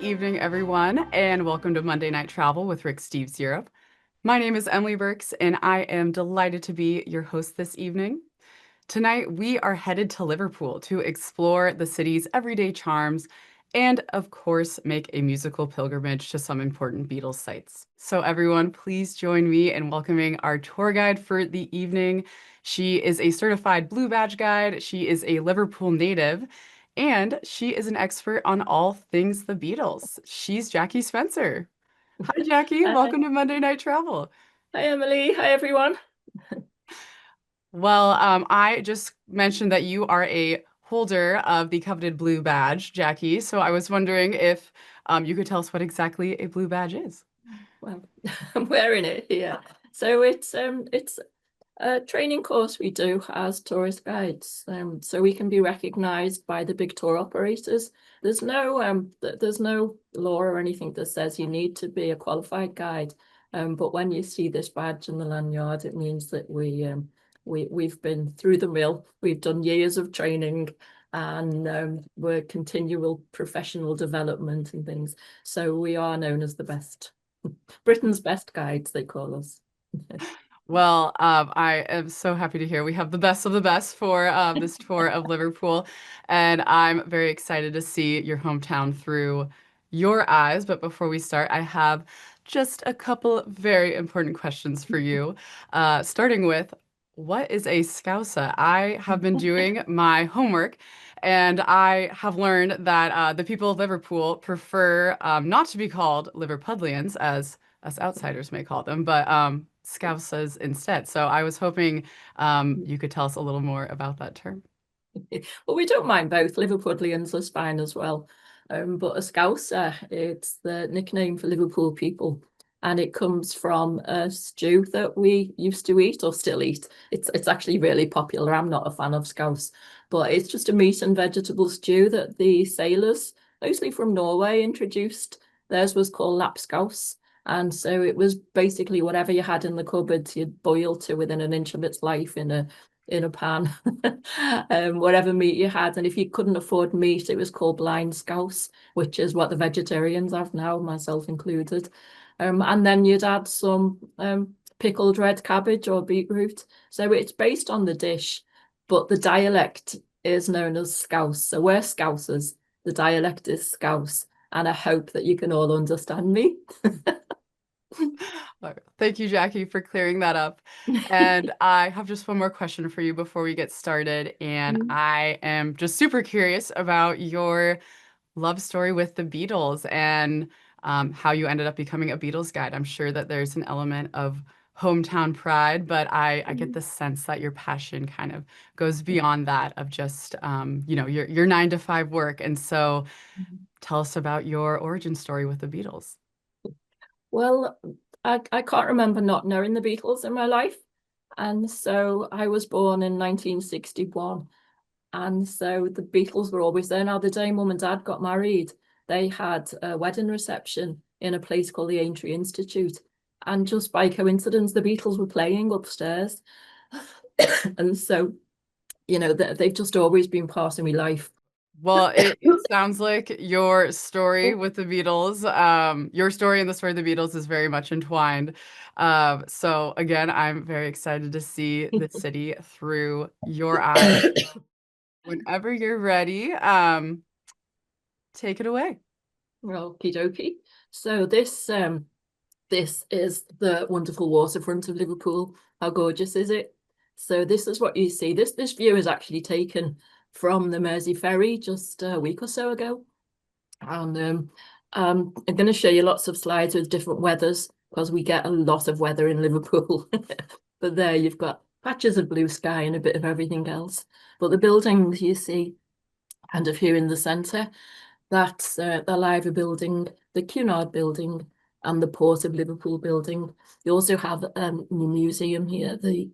evening, everyone, and welcome to Monday Night Travel with Rick Steves Europe. My name is Emily Burks, and I am delighted to be your host this evening. Tonight, we are headed to Liverpool to explore the city's everyday charms and, of course, make a musical pilgrimage to some important Beatles sites. So, everyone, please join me in welcoming our tour guide for the evening. She is a certified Blue Badge guide, she is a Liverpool native, and she is an expert on all things the Beatles. She's Jackie Spencer. Hi, Jackie. Hi, Welcome to Monday Night Travel. hi Emily. Hi everyone. Well, I just mentioned that you are a holder of the coveted blue badge, Jackie. So I was wondering if you could tell us what exactly a blue badge is. Well, I'm wearing it here. So it's a training course we do as tourist guides. So we can be recognized by the big tour operators. There's no law or anything that says you need to be a qualified guide. But when you see this badge in the lanyard, it means that we've been through the mill. We've done years of training and we're continual professional development and things. So we are known as the best, Britain's best guides, they call us. Well, I am so happy to hear we have the best of the best for this tour of Liverpool, and I'm very excited to see your hometown through your eyes. But before we start, I have just a couple very important questions for you. Starting with, what is a Scouser? I have been doing my homework, and I have learned that the people of Liverpool prefer not to be called Liverpudlians, as us outsiders may call them, but Scousers instead. So I was hoping you could tell us a little more about that term. Well, we don't mind both. Liverpudlians are fine as well. But a Scouser, it's the nickname for Liverpool people. And it comes from a stew that we used to eat or still eat. It's actually really popular. I'm not a fan of scouse, but it's just a meat and vegetable stew that the sailors, mostly from Norway, introduced. Theirs was called lapskaus. And so it was basically whatever you had in the cupboard, you'd boil to within an inch of its life in a pan, whatever meat you had. And if you couldn't afford meat, it was called blind scouse, which is what the vegetarians have now, myself included. And then you'd add some pickled red cabbage or beetroot. So it's based on the dish, but the dialect is known as Scouse. So we're Scousers. The dialect is Scouse. And I hope that you can all understand me. Thank you, Jackie, for clearing that up. And I have just one more question for you before we get started. And I am just super curious about your love story with the Beatles and how you ended up becoming a Beatles guide. I'm sure that there's an element of hometown pride, but I get the sense that your passion kind of goes beyond that of just your 9 to 5 work. And so tell us about your origin story with the Beatles. Well, I can't remember not knowing the Beatles in my life. And so I was born in 1961. And so the Beatles were always there. Now, the day mum and dad got married, they had a wedding reception in a place called the Aintree Institute. And just by coincidence, the Beatles were playing upstairs. And so, they've just always been part of my life. Well, it sounds like your story with the Beatles, your story and the story of the Beatles is very much entwined. So again, I'm very excited to see the city through your eyes. Whenever you're ready, take it away. Okie dokie. So this is the wonderful waterfront of Liverpool. How gorgeous is it? So this is what you see. This view is actually taken from the Mersey Ferry just a week or so ago. And I'm going to show you lots of slides with different weathers because we get a lot of weather in Liverpool. But there you've got patches of blue sky and a bit of everything else. But the buildings you see, and a few in the centre, that's the Liver building, the Cunard building, and the Port of Liverpool building. You also have the museum here, the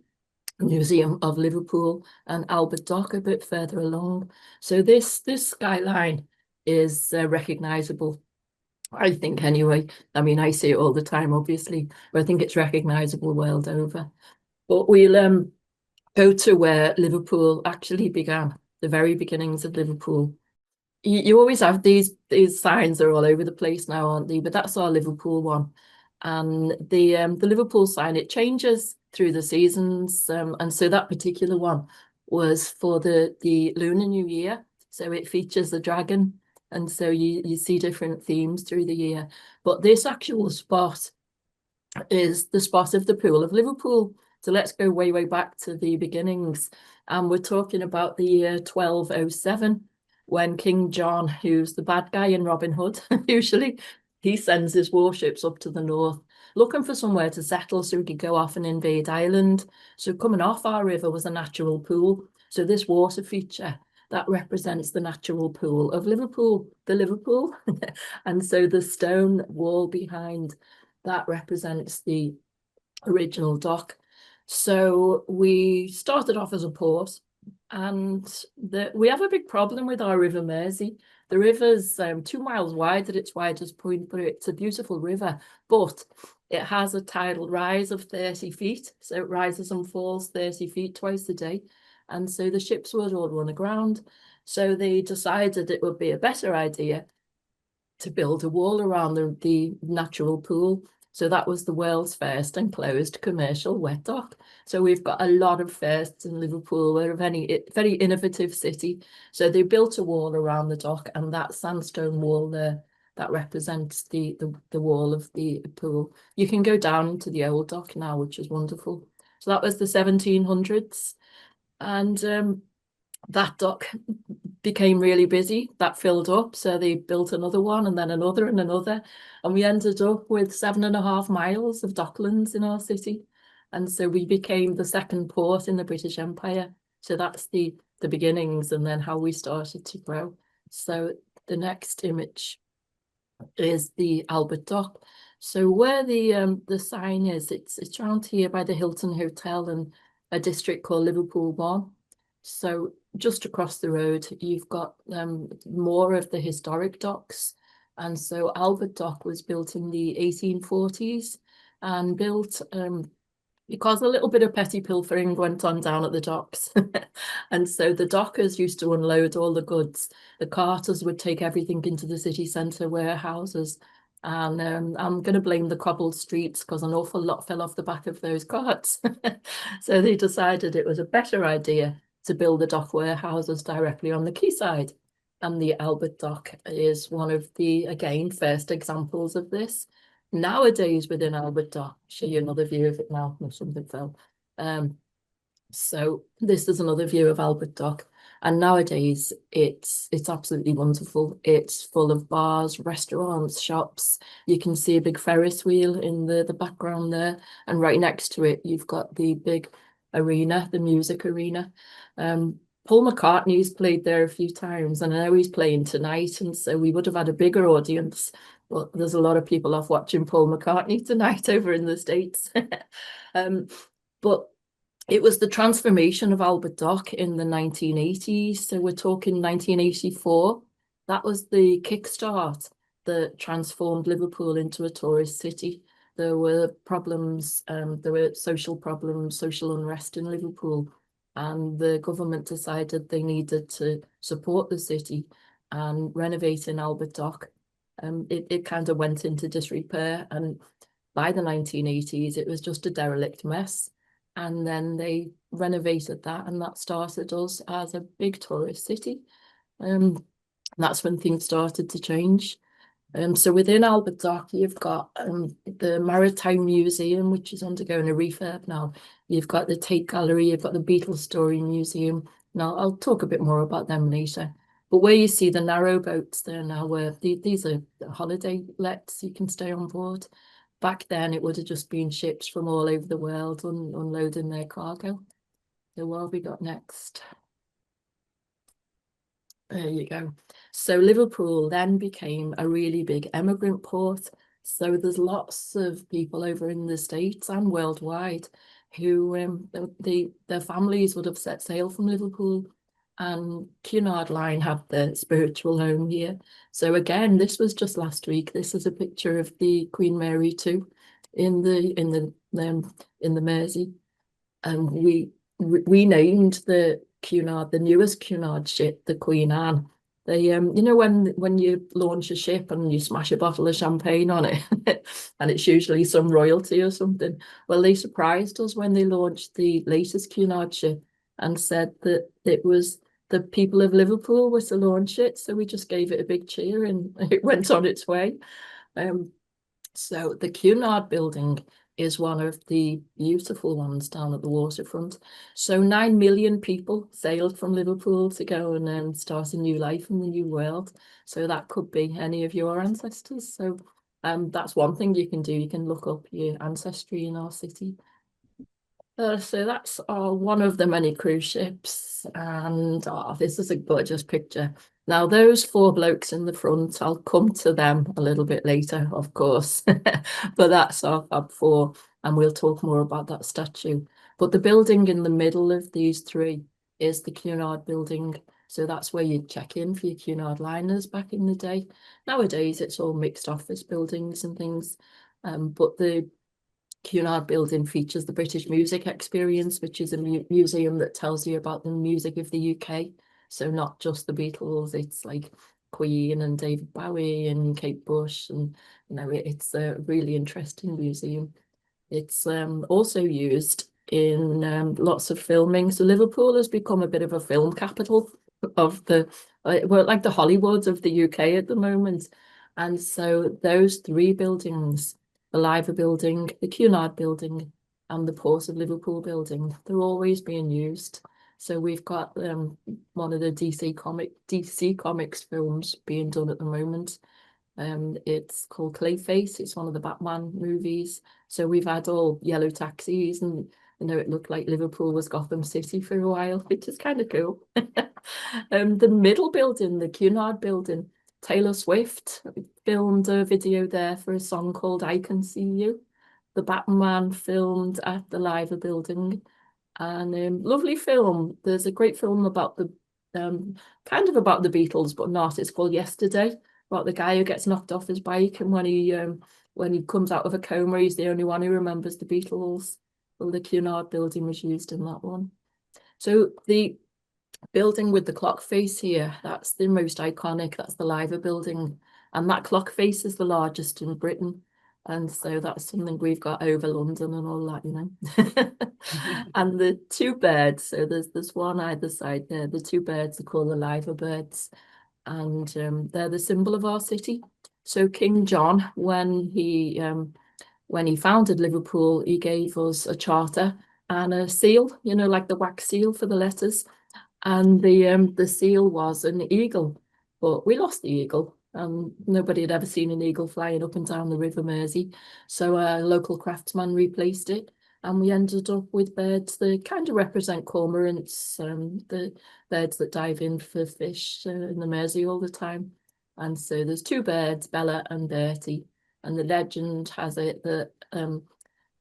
Museum of Liverpool, and Albert Dock a bit further along. So this skyline is recognisable, I think anyway. I mean, I see it all the time, obviously, but I think it's recognisable world over. But we'll go to where Liverpool actually began, the very beginnings of Liverpool. you always have these signs are all over the place now, aren't they? But that's our Liverpool one. And the Liverpool sign, it changes through the seasons. And so that particular one was for the Lunar New Year. So it features the dragon. And so you see different themes through the year. But this actual spot is the spot of the Pool of Liverpool. So let's go way, way back to the beginnings. And we're talking about the year 1207, when King John, who's the bad guy in Robin Hood, usually, he sends his warships up to the north, looking for somewhere to settle so he could go off and invade Ireland. So coming off our river was a natural pool. So this water feature, that represents the natural pool of Liverpool, the Liverpool. And so the stone wall behind that represents the original dock. So we started off as a port, and we have a big problem with our River Mersey. The river's 2 miles wide at its widest point, but it's a beautiful river, but it has a tidal rise of 30 feet. So it rises and falls 30 feet twice a day. And so the ships would all run aground. So they decided it would be a better idea to build a wall around the natural pool. So that was the world's first enclosed commercial wet dock. So we've got a lot of firsts in Liverpool. We're a very innovative city. So they built a wall around the dock, and that sandstone wall there, that represents the wall of the pool. You can go down into the old dock now, which is wonderful. So that was the 1700s. And that dock became really busy. That filled up. So they built another one and then another and another. And we ended up with 7.5 miles of docklands in our city. And so we became the second port in the British Empire. So that's the beginnings and then how we started to grow. So the next image is the Albert Dock. So where the sign is, it's around here by the Hilton Hotel and a district called Liverpool One. So just across the road, you've got more of the historic docks. And so Albert Dock was built in the 1840s and built because a little bit of petty pilfering went on down at the docks. And so the dockers used to unload all the goods. The carters would take everything into the city centre warehouses. And I'm going to blame the cobbled streets because an awful lot fell off the back of those carts. So they decided it was a better idea to build the dock warehouses directly on the quayside. And the Albert Dock is one of the, again, first examples of this. Nowadays within Albert Dock, show you another view of it now. No, something fell. So this is another view of Albert Dock. And nowadays it's absolutely wonderful. It's full of bars, restaurants, shops. You can see a big Ferris wheel in the background there. And right next to it, you've got the big arena, the music arena. Paul McCartney's played there a few times, and I know he's playing tonight, and so we would have had a bigger audience. But there's a lot of people off watching Paul McCartney tonight over in the States. But it was the transformation of Albert Dock in the 1980s. So we're talking 1984. That was the kickstart that transformed Liverpool into a tourist city. There were problems, there were social problems, social unrest in Liverpool, and the government decided they needed to support the city and renovating Albert Dock. It kind of went into disrepair, and by the 1980s, it was just a derelict mess. And then they renovated that, and that started us as a big tourist city. That's when things started to change. So within Albert Dock, you've got the Maritime Museum, which is undergoing a refurb now. You've got the Tate Gallery, you've got the Beatles Story Museum. Now, I'll talk a bit more about them later. But where you see the narrow boats there now, where these are holiday lets, you can stay on board. Back then, it would have just been ships from all over the world unloading their cargo. So what have we got next? There you go. So Liverpool then became a really big emigrant port. So there's lots of people over in the States and worldwide who their families would have set sail from Liverpool, and Cunard Line had their spiritual home here. So again, this was just last week. This is a picture of the Queen Mary 2 in the Mersey. And we named the Cunard, the newest Cunard ship, the Queen Anne. They you know when you launch a ship and you smash a bottle of champagne on it and it's usually some royalty or something. Well, they surprised us when they launched the latest Cunard ship and said that it was the people of Liverpool were to launch it. So we just gave it a big cheer and it went on its way. Um, so the Cunard building is one of the beautiful ones down at the waterfront. So 9 million people sailed from Liverpool to go and start a new life in the New World. So that could be any of your ancestors. So that's one thing you can do. You can look up your ancestry in our city. So that's one of the many cruise ships, and this is a gorgeous picture. Now, those four blokes in the front, I'll come to them a little bit later, of course, but that's our Fab Four, and we'll talk more about that statue. But the building in the middle of these three is the Cunard building. So that's where you'd check in for your Cunard liners back in the day. Nowadays, it's all mixed office buildings and things, but the Cunard building features the British Music Experience, which is a museum that tells you about the music of the UK. So not just the Beatles, it's like Queen and David Bowie and Kate Bush, and it's a really interesting museum. It's also used in lots of filming. So Liverpool has become a bit of a film capital of well, like the Hollywood of the UK at the moment. And so those three buildings, the Liver building, the Cunard building, and the Port of Liverpool building, they're always being used. So we've got one of the DC Comics films being done at the moment. It's called Clayface. It's one of the Batman movies. So we've had all yellow taxis, and it looked like Liverpool was Gotham City for a while, which is kind of cool. The middle building, the Cunard building, Taylor Swift filmed a video there for a song called I Can See You. The Batman filmed at the Liver building, and lovely film. There's a great film about the kind of about the Beatles, but not. It's called Yesterday, about the guy who gets knocked off his bike, and when he comes out of a coma, he's the only one who remembers the Beatles. Well, the Cunard building was used in that one. So the building with the clock face here, that's the most iconic. That's the Liver building, and that clock face is the largest in Britain. And so that's something we've got over London and all that. And the two birds, so there's one either side there. The two birds are called the Liver birds, and they're the symbol of our city. So King John, when he founded Liverpool, he gave us a charter and a seal, like the wax seal for the letters. And the seal was an eagle, but we lost the eagle. Nobody had ever seen an eagle flying up and down the River Mersey, so a local craftsman replaced it, and we ended up with birds that kind of represent cormorants, the birds that dive in for fish in the Mersey all the time. And so there's two birds, Bella and Bertie, and the legend has it that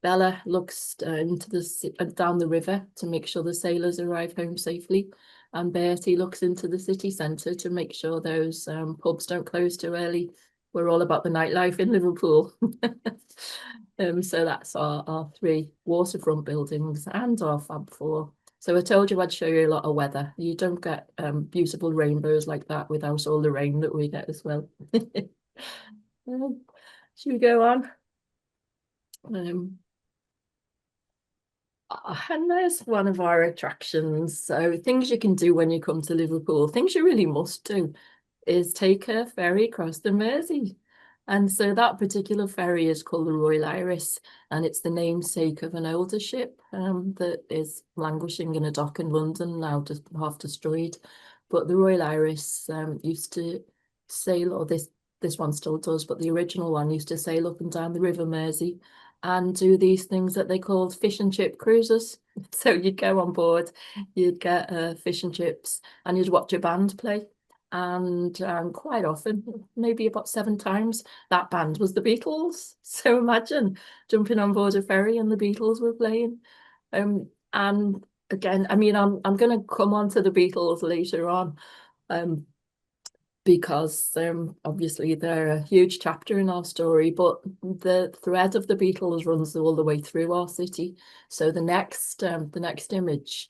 Bella looks into down the river to make sure the sailors arrive home safely, and Bertie looks into the city centre to make sure those pubs don't close too early. We're all about the nightlife in Liverpool. So that's our three waterfront buildings and our Fab Four. So I told you I'd show you a lot of weather. You don't get beautiful rainbows like that without all the rain that we get as well. Should we go on? And there's one of our attractions. So things you can do when you come to Liverpool, things you really must do, is take a ferry across the Mersey. And so that particular ferry is called the Royal Iris, and it's the namesake of an older ship that is languishing in a dock in London now, just half destroyed. But the Royal Iris used to sail, or this one still does, but the original one used to sail up and down the River Mersey and do these things that they called fish and chip cruises. So you'd go on board, you'd get fish and chips, and you'd watch a band play. And quite often, maybe about 7 times, that band was the Beatles. So imagine jumping on board a ferry and the Beatles were playing. And again, I mean, I'm going to come on to the Beatles later on, because obviously they're a huge chapter in our story, but the thread of the Beatles runs all the way through our city. So the next image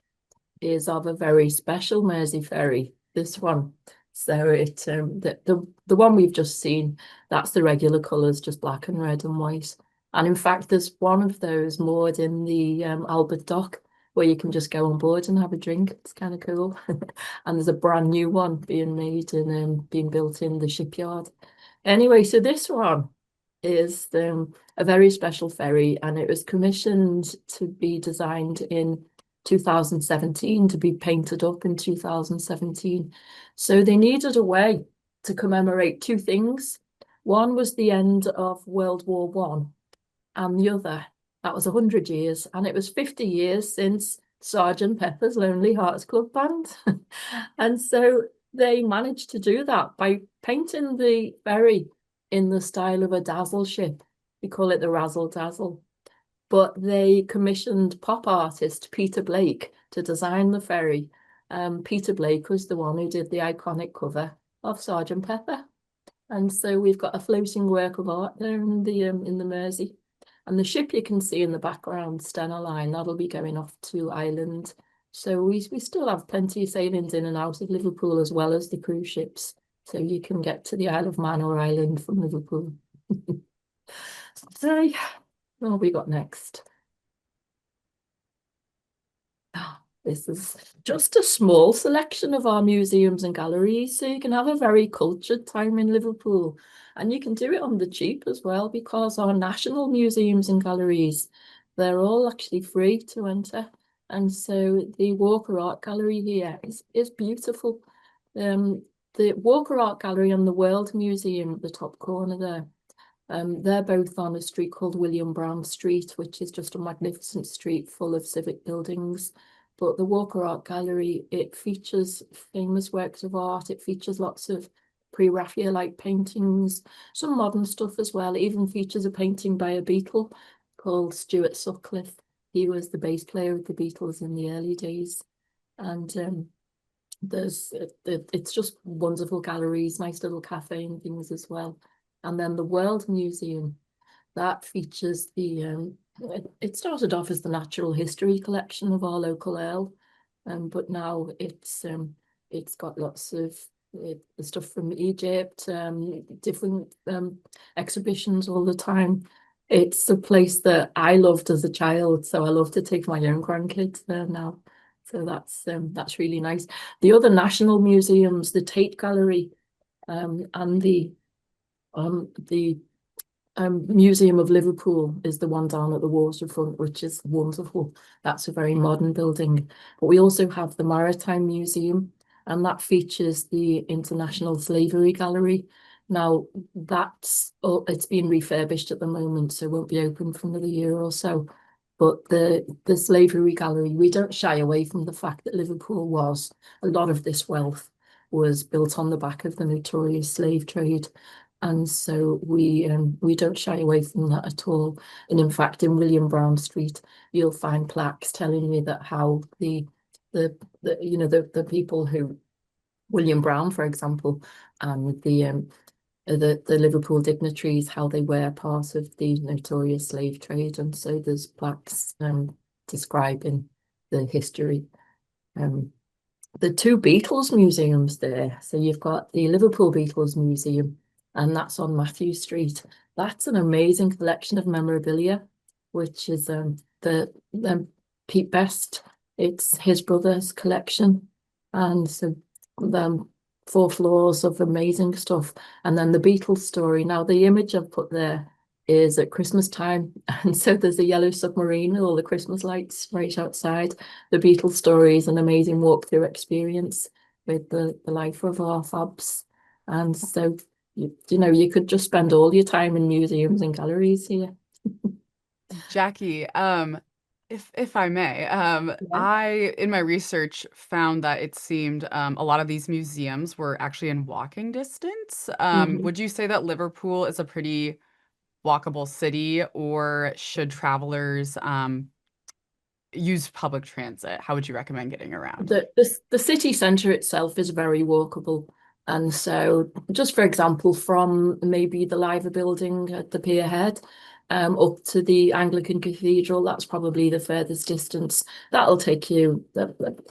is of a very special Mersey ferry, this one. So the one we've just seen, that's the regular colours, just black and red and white. And in fact, there's one of those moored in the Albert Dock where you can just go on board and have a drink. It's kind of cool. And there's a brand new one being made and being built in the shipyard. Anyway, so this one is a very special ferry, and it was commissioned to be designed in 2017 to be painted up in 2017. So they needed a way to commemorate two things. One was the end of World War One, and the other, that was 100 years, and it was 50 years since Sergeant Pepper's Lonely Hearts Club Band. And so they managed to do that by painting the ferry in the style of a dazzle ship. We call it the Razzle Dazzle. But they commissioned pop artist Peter Blake to design the ferry. Peter Blake was the one who did the iconic cover of Sergeant Pepper. And so we've got a floating work of art there in the Mersey. And the ship you can see in the background, Stena Line, that'll be going off to Ireland. So we still have plenty of sailings in and out of Liverpool as well as the cruise ships. So you can get to the Isle of Man or Ireland from Liverpool. So, what have we got next? This is just a small selection of our museums and galleries, so you can have a very cultured time in Liverpool. And you can do it on the cheap as well, because our national museums and galleries, they're all actually free to enter. And so the Walker Art Gallery here is beautiful. The Walker Art Gallery and the World Museum at the top corner there, they're both on a street called William Brown Street, which is just a magnificent street full of civic buildings. But the Walker Art Gallery, it features famous works of art. It features lots of pre-Raphaelite paintings, some modern stuff as well. It even features a painting by a Beatle called Stuart Sutcliffe. He was the bass player of the Beatles in the early days. And it's just wonderful galleries, nice little cafe and things as well. And then the World Museum, that features it started off as the natural history collection of our local Earl, but now it's got lots of the stuff from Egypt, different exhibitions all the time. It's a place that I loved as a child, so I love to take my own grandkids there now. So that's really nice. The other national museums, the Tate Gallery, and the Museum of Liverpool is the one down at the waterfront, which is wonderful. That's a very modern building. But we also have the Maritime Museum, and that features the International Slavery Gallery. Now, it's being refurbished at the moment, so it won't be open for another year or so. But the Slavery Gallery, we don't shy away from the fact that Liverpool was, a lot of this wealth was built on the back of the notorious slave trade. And so we don't shy away from that at all. And in fact, in William Brown Street, you'll find plaques telling you that how the people who William Brown, for example, and the Liverpool dignitaries, how they were part of the notorious slave trade. And so there's plaques describing the history. The two Beatles museums there. So you've got the Liverpool Beatles Museum, and that's on Matthew Street. That's an amazing collection of memorabilia, which is Pete Best. It's his brother's collection, and so 4 floors of amazing stuff. And then the Beatles story. Now the image I've put there is at Christmas time, and so there's a yellow submarine with all the Christmas lights right outside. The Beatles story is an amazing walkthrough experience with the life of our Fabs, and so you could just spend all your time in museums and galleries here. Jackie, if I may, Yeah. I in my research found that it seemed a lot of these museums were actually in walking distance. Mhm. Would you say that Liverpool is a pretty walkable city, or should travelers use public transit? How would you recommend getting around? The city centre itself is very walkable. And so, just for example, from maybe the Liver building at the pier head up to the Anglican Cathedral, that's probably the furthest distance. That'll take you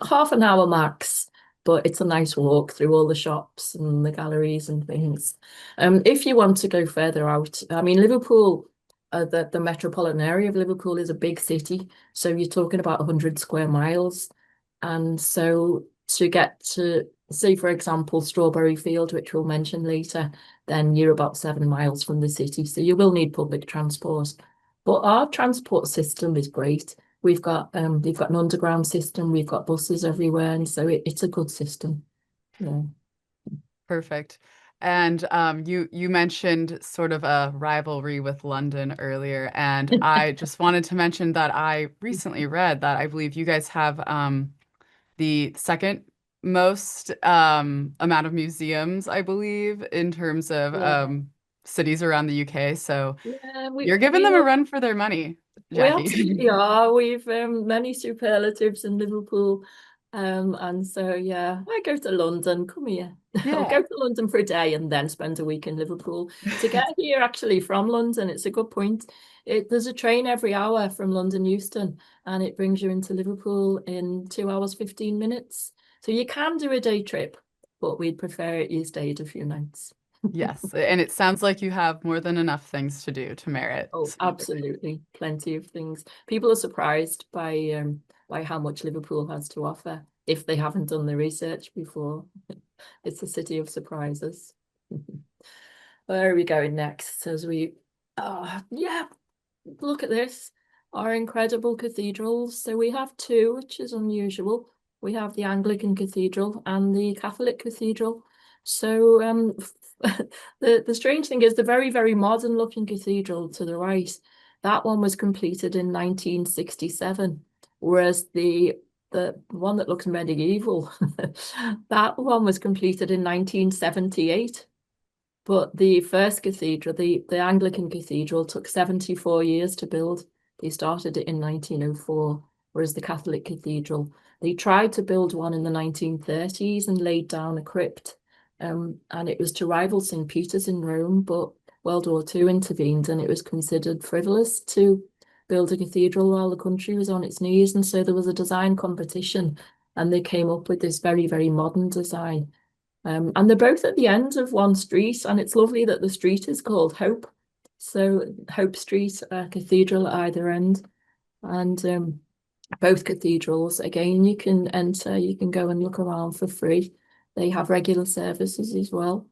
half an hour max. but it's a nice walk through all the shops and the galleries and things. If you want to go further out, I mean, Liverpool, the metropolitan area of Liverpool is a big city, so you're talking about 100 square miles. And so to get to, say, for example, Strawberry Field, which we'll mention later, then you're about 7 miles from the city. So you will need public transport. But our transport system is great. We've got an underground system, we've got buses everywhere, and so it's a good system. Yeah. Perfect. And you mentioned sort of a rivalry with London earlier, and I just wanted to mention that I recently read that I believe you guys have the second most amount of museums, I believe, in terms of Yeah. cities around the UK. So Yeah, you're giving them a run for their money, we Jackie. absolutely are. We've many superlatives in Liverpool. And so yeah, I go to London, come here. I'll Yeah. go to London for a day and then spend a week in Liverpool. To get here actually from London, it's a good point. There's a train every hour from London Euston, and it brings you into Liverpool in 2 hours, 15 minutes. So you can do a day trip, but we'd prefer it you stayed a few nights. Yes, and it sounds like you have more than enough things to do to merit Oh, staying overnight. absolutely. Plenty of things. People are surprised by how much Liverpool has to offer if they haven't done the research before. It's a city of surprises. Where are we going next? As we yeah, look at this. Our incredible cathedrals. So we have two, which is unusual. We have the Anglican Cathedral and the Catholic Cathedral. So the strange thing is the very, very modern looking cathedral to the right, that one was completed in 1967, whereas the one that looks medieval, that one was completed in 1978. But the first cathedral, the Anglican cathedral, took 74 years to build. They started it in 1904, whereas the Catholic cathedral, they tried to build one in the 1930s and laid down a crypt. And it was to rival St. Peter's in Rome, but World War II intervened and it was considered frivolous to build a cathedral while the country was on its knees. And so there was a design competition and they came up with this very, very modern design. And they're both at the end of one street, and it's lovely that the street is called Hope. So Hope Street, cathedral at either end, and both cathedrals. Again, you can enter, you can go and look around for free. They have regular services as well.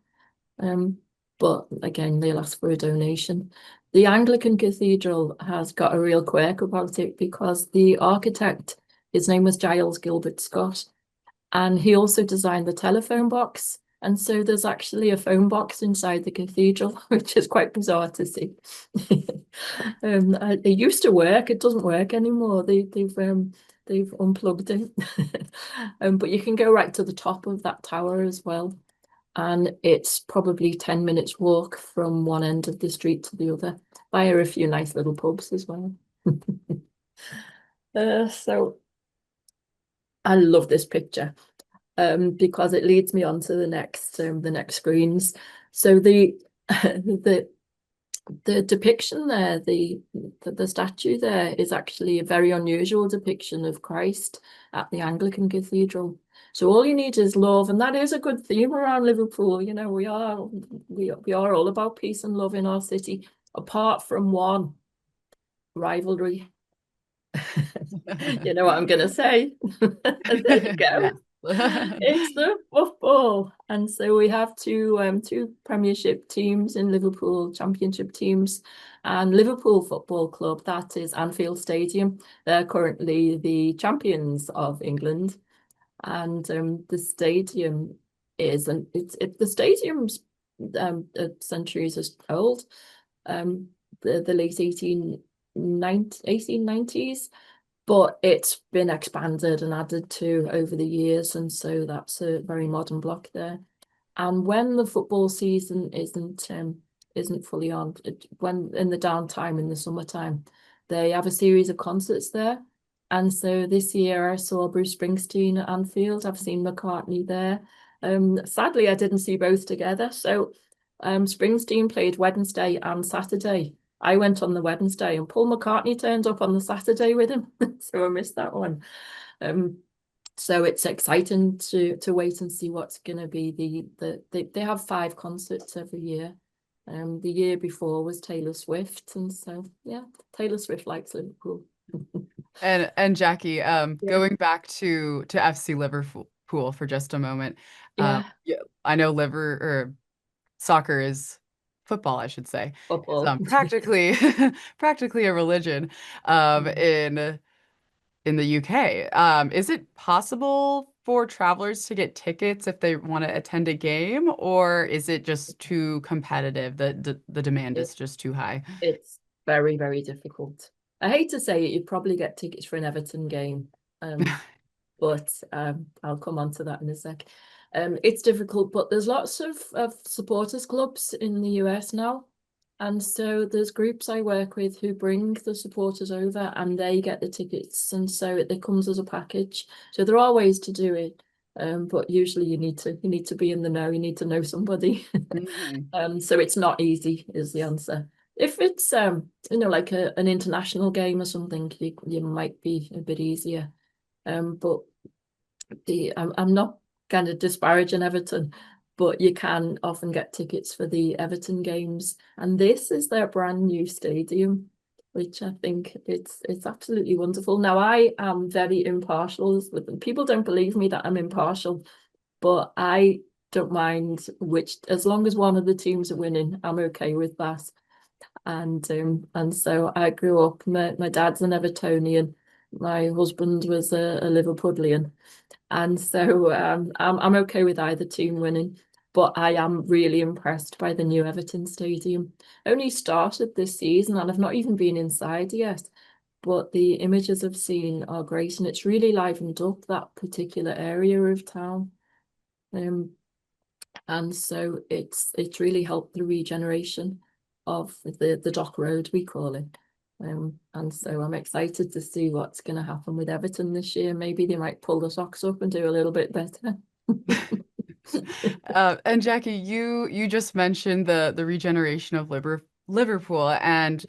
Um, but again, they'll ask for a donation. The Anglican Cathedral has got a real quirk about it because the architect, his name was Giles Gilbert Scott, and he also designed the telephone box. And so there's actually a phone box inside the cathedral, which is quite bizarre to see. It used to work. It doesn't work anymore. They've unplugged it. But you can go right to the top of that tower as well. And it's probably 10 minutes walk from one end of the street to the other via a few nice little pubs as well. So I love this picture. Because it leads me on to the next screens. So the the depiction there, the statue there is actually a very unusual depiction of Christ at the Anglican Cathedral. So all you need is love, and that is a good theme around Liverpool. You know, we are all about peace and love in our city, apart from one rivalry. You know what I'm going to say. There you go. Yes. It's the football. And so we have two Premiership teams in Liverpool, Championship teams, and Liverpool Football Club, that is Anfield Stadium. They're currently the champions of England. And the stadium is, and the stadium's centuries is old. Um, the late 1890s, but it's been expanded and added to over the years, and so that's a very modern block there. And when the football season isn't fully on, when in the downtime in the summertime, they have a series of concerts there. And so this year I saw Bruce Springsteen at Anfield. I've seen McCartney there. Sadly, I didn't see both together. So Springsteen played Wednesday and Saturday. I went on the Wednesday and Paul McCartney turned up on the Saturday with him. So I missed that one. Um, So it's exciting to wait and see what's going to be they have 5 concerts every year. The year before was Taylor Swift, and so yeah, Taylor Swift likes Liverpool. And Jackie, Yeah, going back to FC Liverpool for just a moment. yeah, Yeah, I know liver or soccer is football, I should say. It's football. practically practically a religion Mm. in the UK. Is it possible for travelers to get tickets if they want to attend a game, or is it just too competitive? The demand It, is just too high. it's very, very difficult. I hate to say it, you'd probably get tickets for an Everton game. But I'll come on to that in a sec. It's difficult, but there's lots of supporters clubs in the US now. And so there's groups I work with who bring the supporters over and they get the tickets. And so it comes as a package. So there are ways to do it. But usually you need to be in the know, you need to know somebody. Mhm. So it's not easy is the answer. If it's like an international game or something, you might be a bit easier. But I'm not kind of disparaging Everton, but you can often get tickets for the Everton games, and this is their brand new stadium, which I think it's absolutely wonderful. Now I am very impartial with them. People don't believe me that I'm impartial, but I don't mind which, as long as one of the teams are winning, I'm okay with that. And so I grew up. My dad's an Evertonian. My husband was a Liverpudlian. And so I'm okay with either team winning, but I am really impressed by the new Everton Stadium. Only started this season and I've not even been inside yet, but the images I've seen are great and it's really livened up that particular area of town. Um, and so it's really helped the regeneration of the Dock Road, we call it. And so I'm excited to see what's going to happen with Everton this year. Maybe they might pull the socks up and do a little bit better. And Jackie, you just mentioned the regeneration of Liverpool, and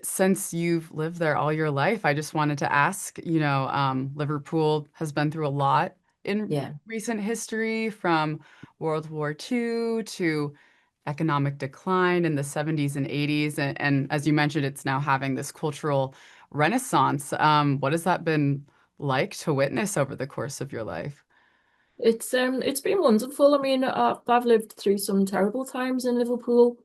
since you've lived there all your life, I just wanted to ask, Liverpool has been through a lot in Yeah, recent history, from World War II to economic decline in the 70s and 80s. And as you mentioned, it's now having this cultural renaissance. What has that been like to witness over the course of your life? it's been wonderful. I mean, I've lived through some terrible times in Liverpool,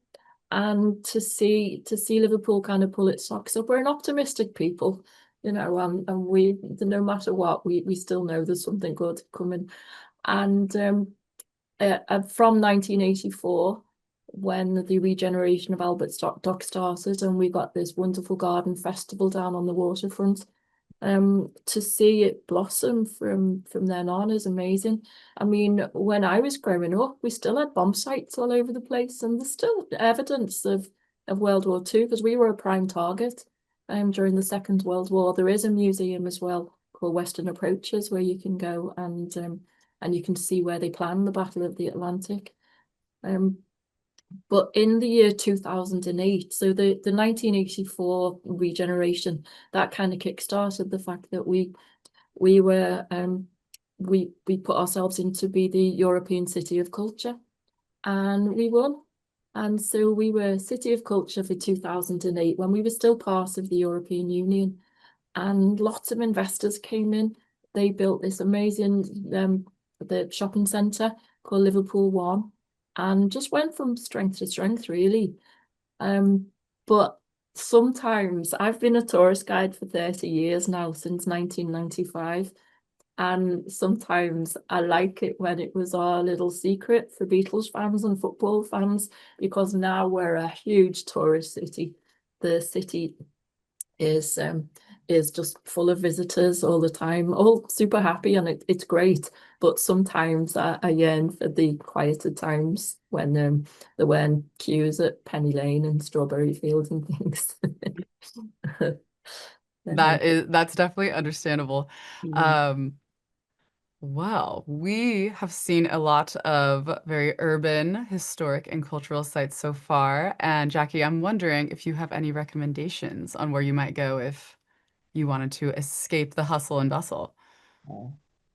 and to see Liverpool kind of pull its socks up. We're an optimistic people, and we no matter what, we still know there's something good coming. And from 1984, when the regeneration of Albert Dock started, and we got this wonderful garden festival down on the waterfront. To see it blossom from then on is amazing. I mean, when I was growing up, we still had bomb sites all over the place, and there's still evidence of World War II because we were a prime target during the Second World War. There is a museum as well called Western Approaches where you can go and you can see where they planned the Battle of the Atlantic. Um, but in the year 2008, so the 1984 regeneration, that kind of kick-started the fact that we were we put ourselves in to be the European City of Culture and we won. And so we were City of Culture for 2008 when we were still part of the European Union. And lots of investors came in. They built this amazing the shopping centre called Liverpool One and just went from strength to strength, really. Um, but sometimes I've been a tourist guide for 30 years now, since 1995. And sometimes I like it when it was our little secret for Beatles fans and football fans, because now we're a huge tourist city. The city is um is just full of visitors all the time, all super happy, and it's great. But sometimes I yearn for the quieter times when there weren't queues at Penny Lane and Strawberry Fields and things. But, That's definitely understandable. mm, Um, Well, we have seen a lot of very urban, historic, and cultural sites so far. And Jackie, I'm wondering if you have any recommendations on where you might go if you wanted to escape the hustle and bustle.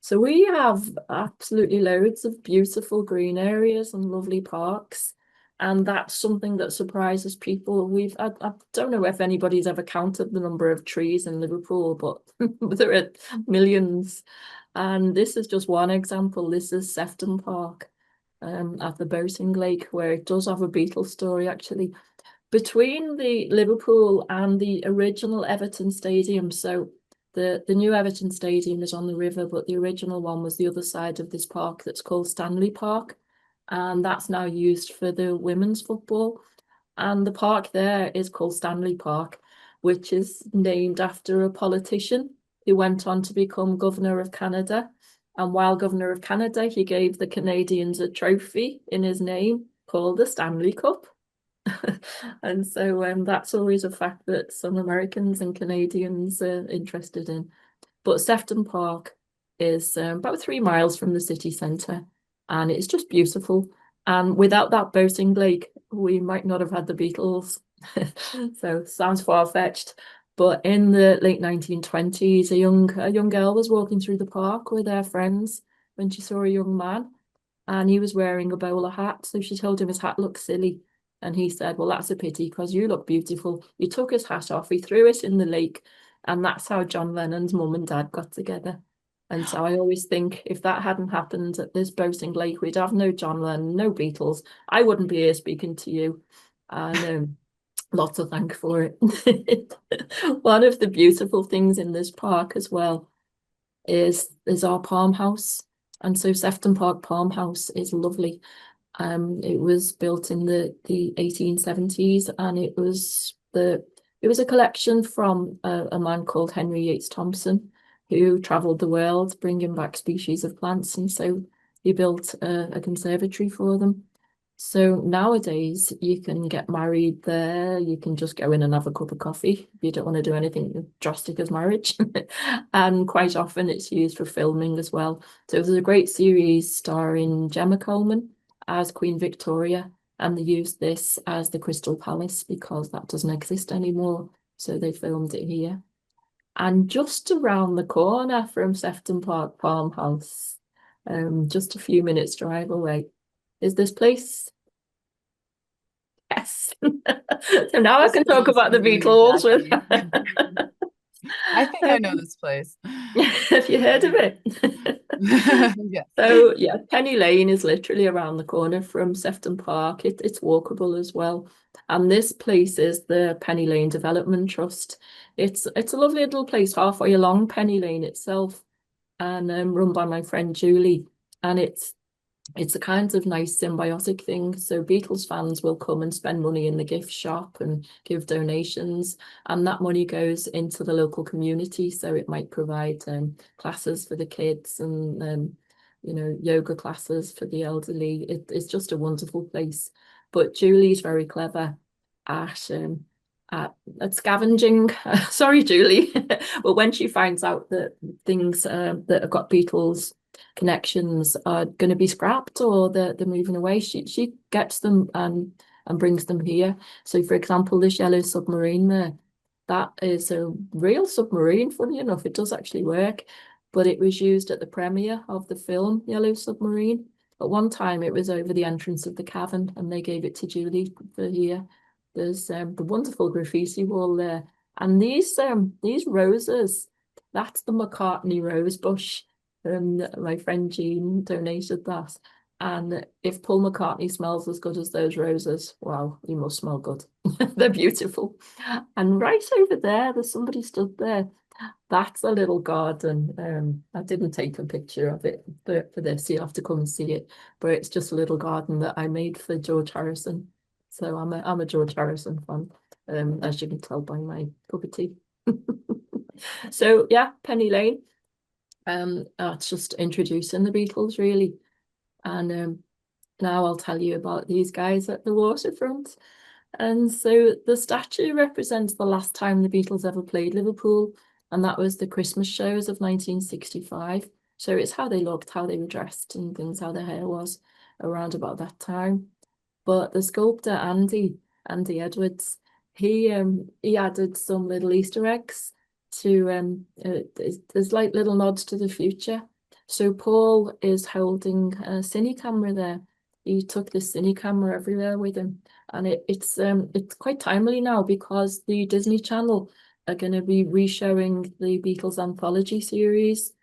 So we have absolutely loads of beautiful green areas and lovely parks. And that's something that surprises people. I don't know if anybody's ever counted the number of trees in Liverpool, but there are millions. And this is just one example. This is Sefton Park, at the Boating Lake, where it does have a Beatles story actually between the Liverpool and the original Everton Stadium. So the new Everton Stadium is on the river, but the original one was the other side of this park that's called Stanley Park. And that's now used for the women's football. And the park there is called Stanley Park, which is named after a politician who went on to become Governor of Canada. And while Governor of Canada, he gave the Canadians a trophy in his name called the Stanley Cup. And so that's always a fact that some Americans and Canadians are interested in. But Sefton Park is about 3 miles from the city centre, and it's just beautiful. And without that boating lake, we might not have had the Beatles. So sounds far-fetched. But in the late 1920s, a young girl was walking through the park with her friends when she saw a young man, and he was wearing a bowler hat. So she told him his hat looked silly. And he said, well, that's a pity because you look beautiful. He took his hat off, he threw it in the lake, and that's how John Lennon's mum and dad got together. And so I always think if that hadn't happened at this boating lake, we'd have no John Lennon, no Beatles. I wouldn't be here speaking to you. And lots of thank for it. One of the beautiful things in this park as well is our palm house. And so Sefton Park Palm House is lovely. It was built in the 1870s, and it was a collection from a man called Henry Yates Thompson, who travelled the world bringing back species of plants, and so he built a conservatory for them. So nowadays you can get married there. You can just go in and have a cup of coffee if you don't want to do anything drastic as marriage. And quite often it's used for filming as well. So there's a great series starring Gemma Coleman as Queen Victoria, and they used this as the Crystal Palace because that doesn't exist anymore. So they filmed it here. And just around the corner from Sefton Park Farmhouse, just a few minutes drive away, is this place. Yes. So now I This can talk place about the you mean Beatles with. exactly. I think I know this place. Have you heard of it? Yes. So yeah, Penny Lane is literally around the corner from Sefton Park. It's walkable as well. And this place is the Penny Lane Development Trust. It's a lovely little place halfway along Penny Lane itself, and run by my friend Julie. And it's a kind of nice symbiotic thing. So Beatles fans will come and spend money in the gift shop and give donations, and that money goes into the local community. So it might provide classes for the kids and yoga classes for the elderly. It's just a wonderful place. But Julie's very clever at at scavenging. Sorry, Julie. But when she finds out that things that have got Beatles connections are going to be scrapped or they're moving away, she gets them and brings them here. So for example, this yellow submarine there, that is a real submarine. Funny enough, it does actually work, but it was used at the premiere of the film Yellow Submarine. At one time it was over the entrance of the cavern, and they gave it to Julie for here. There's the wonderful graffiti wall there, and these roses, that's the McCartney rose bush. My friend Jean donated that. And if Paul McCartney smells as good as those roses, wow, he must smell good. They're beautiful. And right over there, there's somebody stood there. That's a little garden. I didn't take a picture of it for this. You have to come and see it. But it's just a little garden that I made for George Harrison. So I'm a George Harrison fan, as you can tell by my cup of tea. So yeah, Penny Lane. It's just introducing the Beatles really. And now I'll tell you about these guys at the waterfront. And so the statue represents the last time the Beatles ever played Liverpool, and that was the Christmas shows of 1965. So it's how they looked, how they were dressed, and things, how their hair was around about that time. But the sculptor Andy Edwards, he added some little Easter eggs to there's like little nods to the future. So Paul is holding a cine camera there. He took the cine camera everywhere with him, and it's quite timely now because the Disney Channel are going to be re-showing the Beatles anthology series.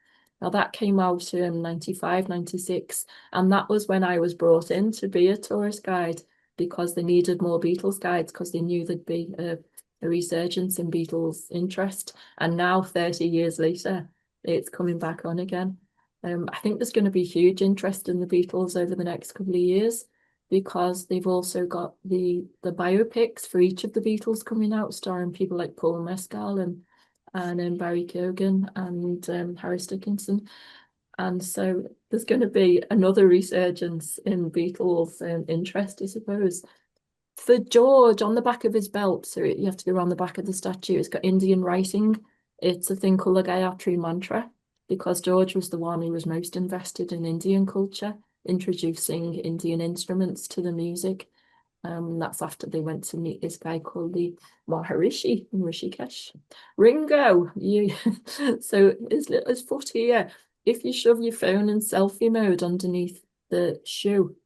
Now that came out in 95, 96, and that was when I was brought in to be a tourist guide because they needed more Beatles guides because they knew there'd be a resurgence in Beatles interest. And now, 30 years later, it's coming back on again. I think there's going to be huge interest in the Beatles over the next couple of years because they've also got the biopics for each of the Beatles coming out, starring people like Paul Mescal and Barry Keoghan and Harris Dickinson. And so there's going to be another resurgence in Beatles interest, I suppose. For George, on the back of his belt, so you have to go around the back of the statue, it's got Indian writing. It's a thing called the Gayatri Mantra, because George was the one who was most invested in Indian culture, introducing Indian instruments to the music. That's after they went to meet this guy called the Maharishi in Rishikesh. Ringo, you so his foot here. If you shove your phone in selfie mode underneath the shoe,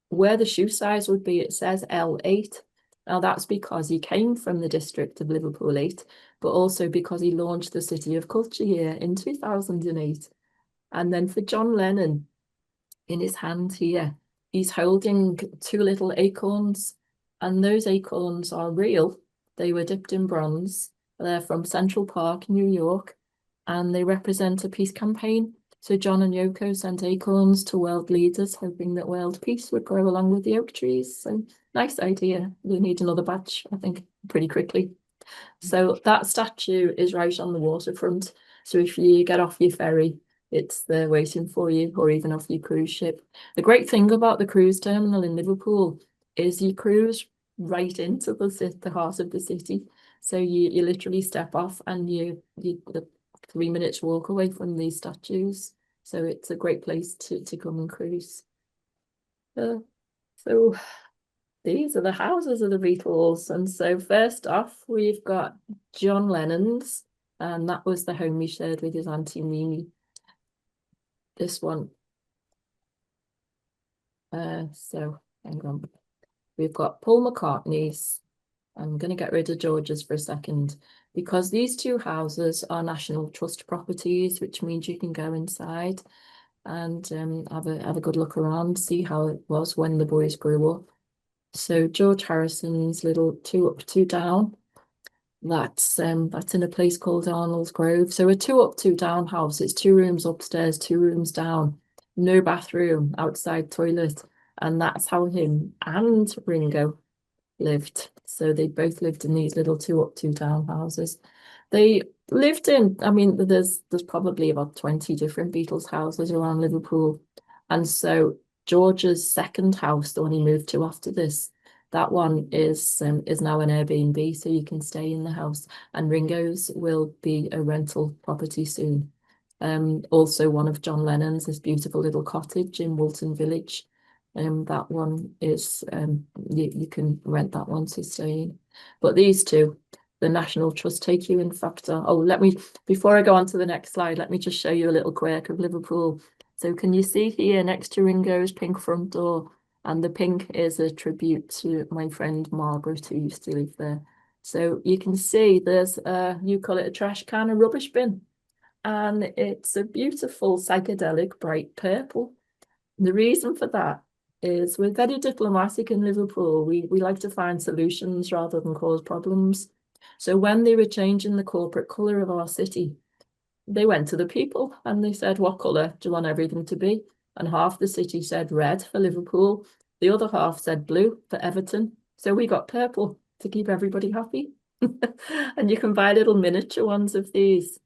where the shoe size would be, it says L8. Now that's because he came from the district of Liverpool 8, but also because he launched the City of Culture year in 2008. And then for John Lennon, in his hand here, he's holding two little acorns, and those acorns are real. They were dipped in bronze. They're from Central Park, New York, and they represent a peace campaign. So John and Yoko sent acorns to world leaders, hoping that world peace would grow along with the oak trees. So nice idea. We need another batch, I think, pretty quickly. So that statue is right on the waterfront. So if you get off your ferry, it's there waiting for you, or even off your cruise ship. The great thing about the cruise terminal in Liverpool is you cruise right into the heart of the city. So you literally step off and you the 3 minutes walk away from these statues. So it's a great place to come and cruise. Uh, so these are the houses of the Beatles. And so first off, we've got John Lennon's, and that was the home he shared with his Auntie Mimi. This one. So hang on. We've got Paul McCartney's. I'm going to get rid of George's for a second because these two houses are National Trust properties, which means you can go inside and have a good look around, see how it was when the boys grew up. So George Harrison's little two up, two down. That's in a place called Arnold's Grove. So a two up, two down house. It's 2 rooms upstairs, 2 rooms down, no bathroom, outside toilet. And that's how him and Ringo lived. So they both lived in these little two up, two down houses. They lived in, I mean, there's probably about 20 different Beatles houses around Liverpool. And so George's second house, the one he moved to after this, that one is now an Airbnb, so you can stay in the house. And Ringo's will be a rental property soon. Also one of John Lennon's, this beautiful little cottage in Woolton Village. That one is you can rent that one to stay in. But these two, the National Trust take you in factor. Oh, let me before I go on to the next slide, let me just show you a little quirk of Liverpool. So can you see here next to Ringo's pink front door? And the pink is a tribute to my friend Margaret, who used to live there. So you can see there's you call it a trash can, a rubbish bin. And it's a beautiful psychedelic bright purple. The reason for that is we're very diplomatic in Liverpool. We like to find solutions rather than cause problems. So when they were changing the corporate colour of our city, they went to the people and they said, what colour do you want everything to be? And half the city said red for Liverpool. The other half said blue for Everton. So we got purple to keep everybody happy. And you can buy little miniature ones of these.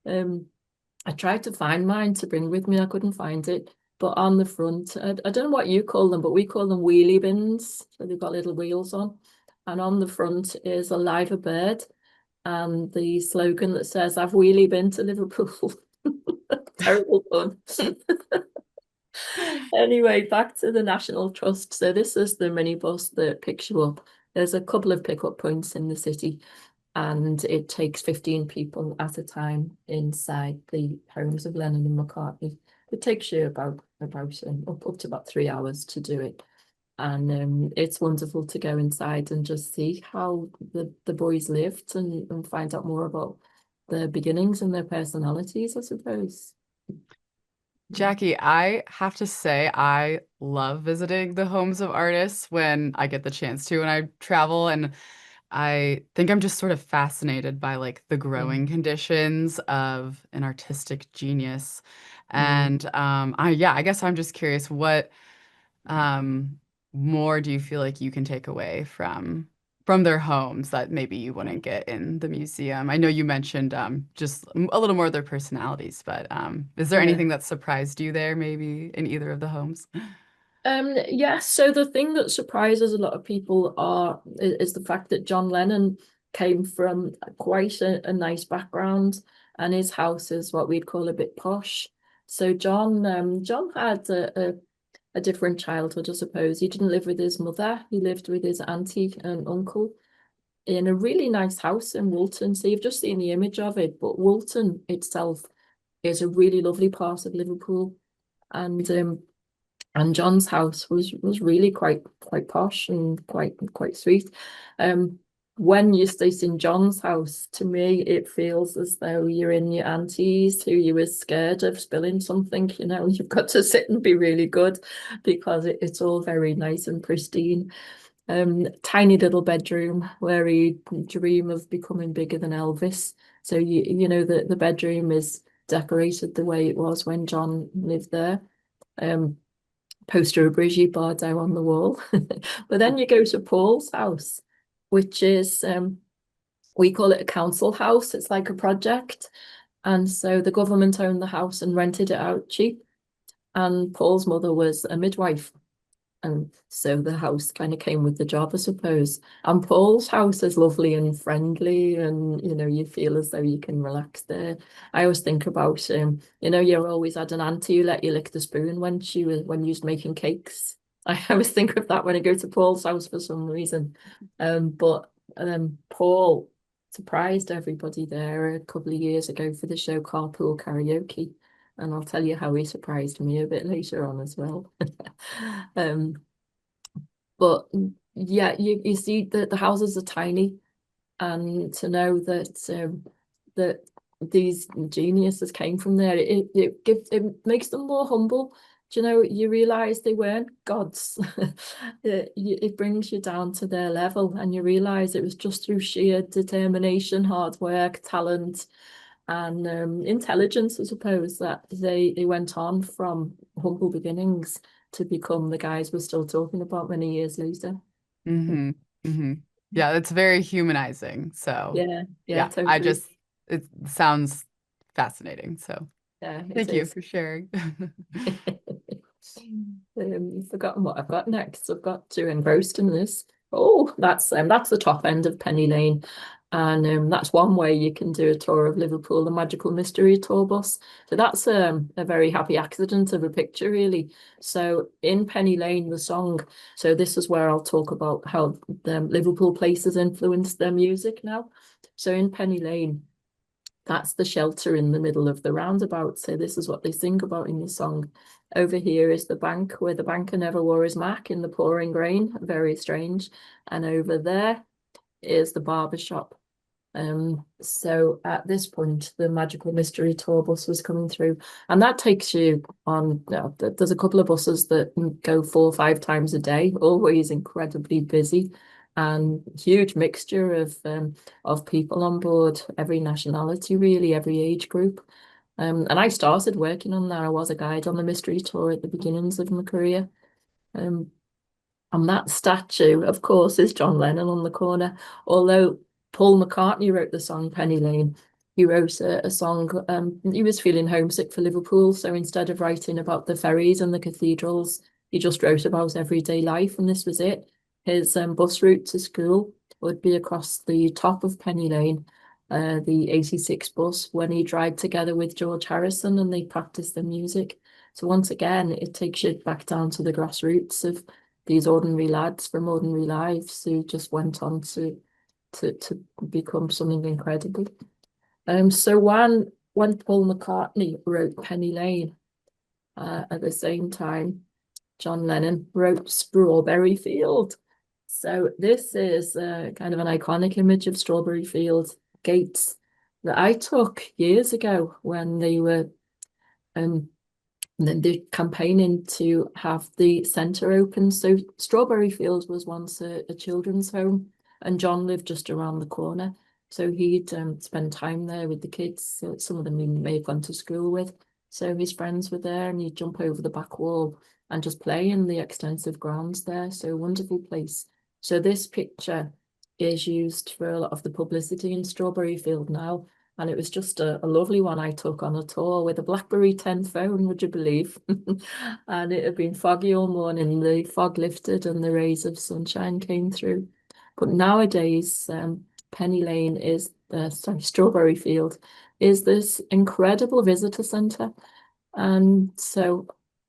I tried to find mine to bring with me. I couldn't find it. But on the front, I don't know what you call them, but we call them wheelie bins. So they've got little wheels on. And on the front is a live bird and the slogan that says, I've wheelie been to Liverpool. Terrible fun. Anyway, back to the National Trust. So this is the minibus that picks you up. There's a couple of pickup points in the city, and it takes 15 people at a time inside the homes of Lennon and McCartney. it takes you about up to about 3 hours to do it. And it's wonderful to go inside and just see how the boys lived and find out more about their beginnings and their personalities, I suppose. Jackie, I have to say, I love visiting the homes of artists when I get the chance to when I travel. And I think I'm just sort of fascinated by like the Mm. growing conditions of an artistic genius. Mm. And yeah, I guess I'm just curious, what um, more do you feel like you can take away from their homes that maybe you wouldn't get in the museum? I know you mentioned just a little more of their personalities, but is there Yeah. anything that surprised you there, maybe in either of the homes? Yeah, so the thing that surprises a lot of people is the fact that John Lennon came from quite a nice background, and his house is what we'd call a bit posh. So John had a different childhood, I suppose. He didn't live with his mother. He lived with his auntie and uncle in a really nice house in Woolton. So you've just seen the image of it, but Woolton itself is a really lovely part of Liverpool. And John's house was really quite posh and quite sweet. Um, when you stay in John's house, to me, it feels as though you're in your auntie's who you were scared of spilling something. You know, you've got to sit and be really good because it's all very nice and pristine. Tiny little bedroom where he dream of becoming bigger than Elvis. So you know the bedroom is decorated the way it was when John lived there. Um, Poster of Brigitte Bardot on the wall. But then you go to Paul's house, which is we call it a council house. It's like a project. And so the government owned the house and rented it out cheap. And Paul's mother was a midwife. And so the house kind of came with the job, I suppose. And Paul's house is lovely and friendly, and you feel as though you can relax there. I always think about you always had an auntie who let you lick the spoon when you was making cakes. I always think of that when I go to Paul's house for some reason. But Paul surprised everybody there a couple of years ago for the show Carpool Karaoke. And I'll tell you how he surprised me a bit later on as well. Um, but yeah, you see that the houses are tiny, and to know that these geniuses came from there, it makes them more humble. Do you know, you realize they weren't gods. It brings you down to their level, and you realize it was just through sheer determination, hard work, talent, and intelligence, I suppose, that they went on from humble beginnings to become the guys we're still talking about many years later. Mm-hmm. Mm-hmm. Yeah, it's very humanizing. So, Yeah, yeah, yeah, I totally. just, it sounds fascinating. So, Yeah, it thank you is. for sharing. Forgotten what I've got next. I've got to engrossed in this. Oh, that's the top end of Penny Lane, and that's one way you can do a tour of Liverpool, the Magical Mystery Tour bus. So that's a very happy accident of a picture, really. So in Penny Lane, the song. So this is where I'll talk about how the Liverpool places influenced their music now. So in Penny Lane, that's the shelter in the middle of the roundabout. So this is what they sing about in the song. Over here is the bank where the banker never wore his mac in the pouring rain. Very strange. And over there is the barber shop. So at this point, the Magical Mystery Tour bus was coming through, and that takes you on. There's a couple of buses that go 4 or 5 times a day, always incredibly busy, and huge mixture of people on board, every nationality, really, every age group. And I started working on that. I was a guide on the mystery tour at the beginnings of my career. Um, and that statue, of course, is John Lennon on the corner. Although Paul McCartney wrote the song Penny Lane, he wrote a song. He was feeling homesick for Liverpool, so instead of writing about the ferries and the cathedrals, he just wrote about everyday life, and this was it. His bus route to school would be across the top of Penny Lane, the 86 bus, when he drive together with George Harrison and they practiced their music. So once again, it takes you back down to the grassroots of these ordinary lads from ordinary lives who just went on to become something incredible. So when Paul McCartney wrote Penny Lane, at the same time, John Lennon wrote Strawberry Field. So this is kind of an iconic image of Strawberry Field gates that I took years ago when they were um, they're campaigning to have the centre open. So Strawberry Fields was once a children's home, and John lived just around the corner. So he'd spend time there with the kids. So some of them he may have gone to school with. So his friends were there, and he'd jump over the back wall and just play in the extensive grounds there. So wonderful place. So this picture is used for a lot of the publicity in Strawberry Field now. And it was just a lovely one I took on a tour with a BlackBerry 10 phone, would you believe? And it had been foggy all morning. The fog lifted and the rays of sunshine came through. But nowadays, Penny Lane is, sorry, Strawberry Field is this incredible visitor centre. And so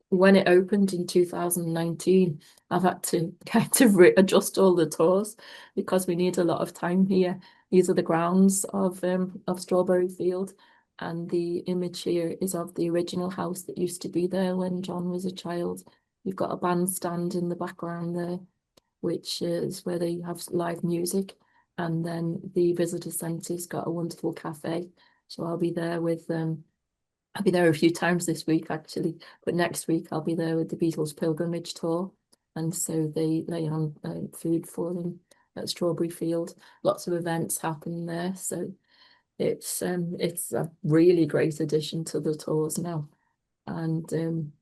when it opened in 2019, I've had to kind of adjust all the tours because we need a lot of time here. These are the grounds of Strawberry Field, and the image here is of the original house that used to be there when John was a child. You've got a bandstand in the background there, which is where they have live music, and then the visitor centre's got a wonderful cafe. So I'll be there with I'll be there a few times this week actually, but next week I'll be there with the Beatles pilgrimage tour, and so they lay on food for them at Strawberry Field. Lots of events happen there, so it's a really great addition to the tours now, and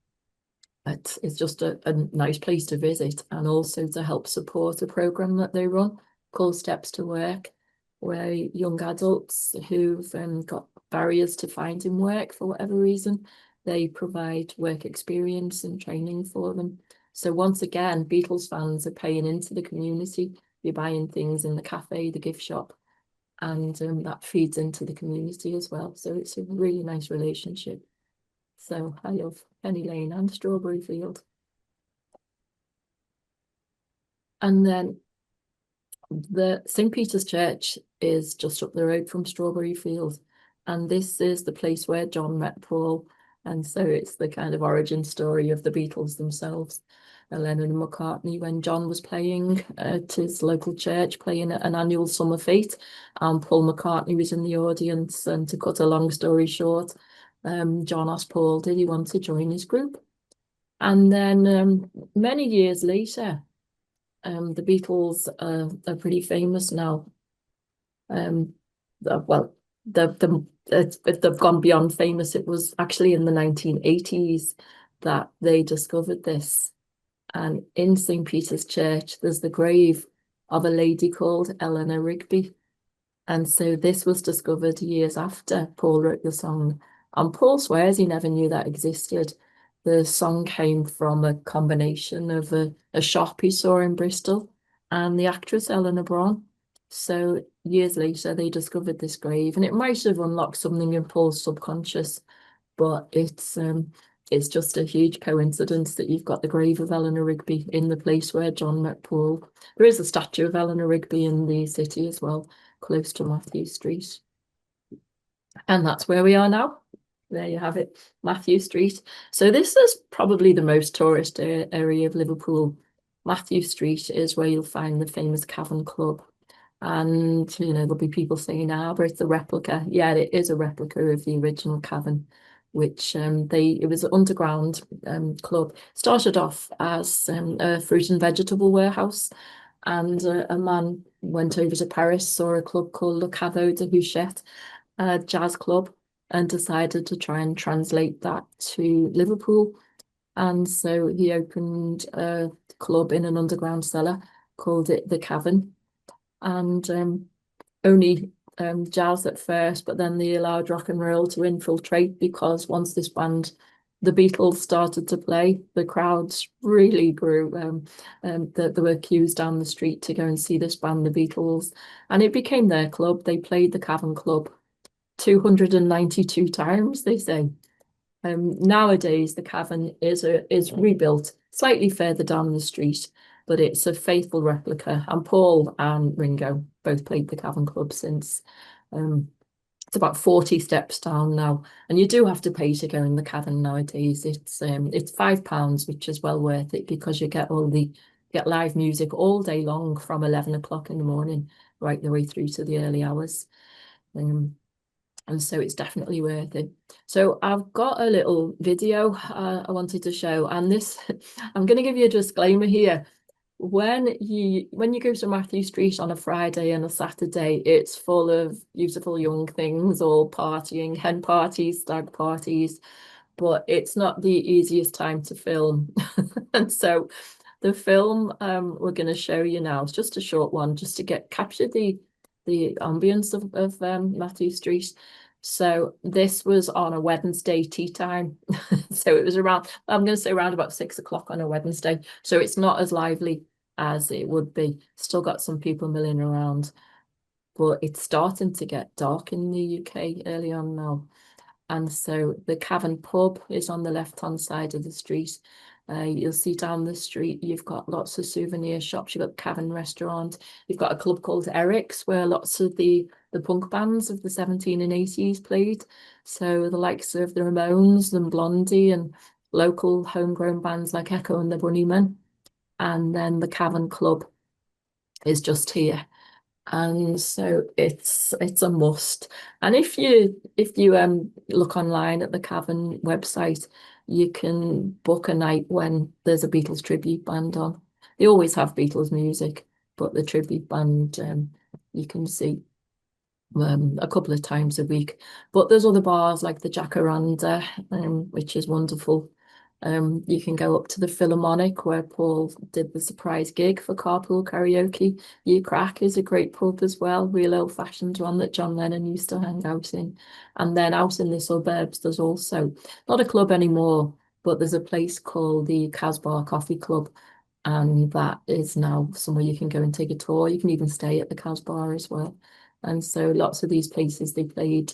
it's just a nice place to visit, and also to help support a program that they run called Steps to Work, where young adults who've got barriers to finding work for whatever reason, they provide work experience and training for them. So once again, Beatles fans are paying into the community. You're buying things in the cafe, the gift shop, and that feeds into the community as well. So it's a really nice relationship. So I love Penny Lane and Strawberry Field. And then the St. Peter's Church is just up the road from Strawberry Field. And this is the place where John met Paul. And so it's the kind of origin story of the Beatles themselves. Lennon and McCartney, when John was playing at his local church, playing at an annual summer fete, and Paul McCartney was in the audience. And to cut a long story short, John asked Paul, did he want to join his group? And then many years later, the Beatles are pretty famous now. Well, if they've gone beyond famous, it was actually in the 1980s that they discovered this. And in St. Peter's Church, there's the grave of a lady called Eleanor Rigby. And so this was discovered years after Paul wrote the song. And Paul swears he never knew that existed. The song came from a combination of a shop he saw in Bristol and the actress Eleanor Bron. So years later, they discovered this grave, and it might have unlocked something in Paul's subconscious, but it's just a huge coincidence that you've got the grave of Eleanor Rigby in the place where John met Paul. There is a statue of Eleanor Rigby in the city as well, close to Matthew Street. And that's where we are now. There you have it, Matthew Street. So this is probably the most tourist area of Liverpool. Matthew Street is where you'll find the famous Cavern Club. And, there'll be people saying, but it's a replica. Yeah, it is a replica of the original Cavern, which it was an underground club. Started off as a fruit and vegetable warehouse. And a man went over to Paris, saw a club called Le Caveau de Huchette, a jazz club, and decided to try and translate that to Liverpool. And so he opened a club in an underground cellar, called it the Cavern, and only jazz at first, but then they allowed rock and roll to infiltrate, because once this band, the Beatles, started to play, the crowds really grew. There were queues down the street to go and see this band, the Beatles, and it became their club. They played the Cavern Club 292 times, they say. Nowadays, the Cavern is rebuilt slightly further down the street, but it's a faithful replica. And Paul and Ringo both played the Cavern Club since It's about 40 steps down now, and you do have to pay to go in the cavern nowadays. It's £5, which is well worth it because you get get live music all day long from 11 o'clock in the morning right the way through to the early hours. Um, and so it's definitely worth it. So I've got a little video I wanted to show, and this I'm going to give you a disclaimer here. When you go to Matthew Street on a Friday and a Saturday, it's full of beautiful young things, all partying, hen parties, stag parties, but it's not the easiest time to film. And so the film we're going to show you now, it's just a short one, just to capture the ambience of Matthew Street. So this was on a Wednesday tea time. So it was around, I'm going to say around about 6 o'clock on a Wednesday. So it's not as lively as it would be. Still got some people milling around, but it's starting to get dark in the UK early on now. And so the Cavern Pub is on the left-hand side of the street. You'll see down the street, you've got lots of souvenir shops. You've got the Cavern Restaurant. You've got a club called Eric's, where lots of the punk bands of the 17 and 80s played. So the likes of the Ramones and Blondie and local homegrown bands like Echo and the Bunnymen. And then the Cavern Club is just here. And so it's a must. And if you look online at the Cavern website, you can book a night when there's a Beatles tribute band on. They always have Beatles music, but the tribute band you can see a couple of times a week. But there's other bars like the Jacaranda, which is wonderful. You can go up to the Philharmonic where Paul did the surprise gig for carpool karaoke. You Crack is a great pub as well, real old-fashioned one that John Lennon used to hang out in. And then out in the suburbs, there's also not a club anymore, but there's a place called the Casbah Coffee Club, and that is now somewhere you can go and take a tour. You can even stay at the Casbah as well. And so lots of these places they played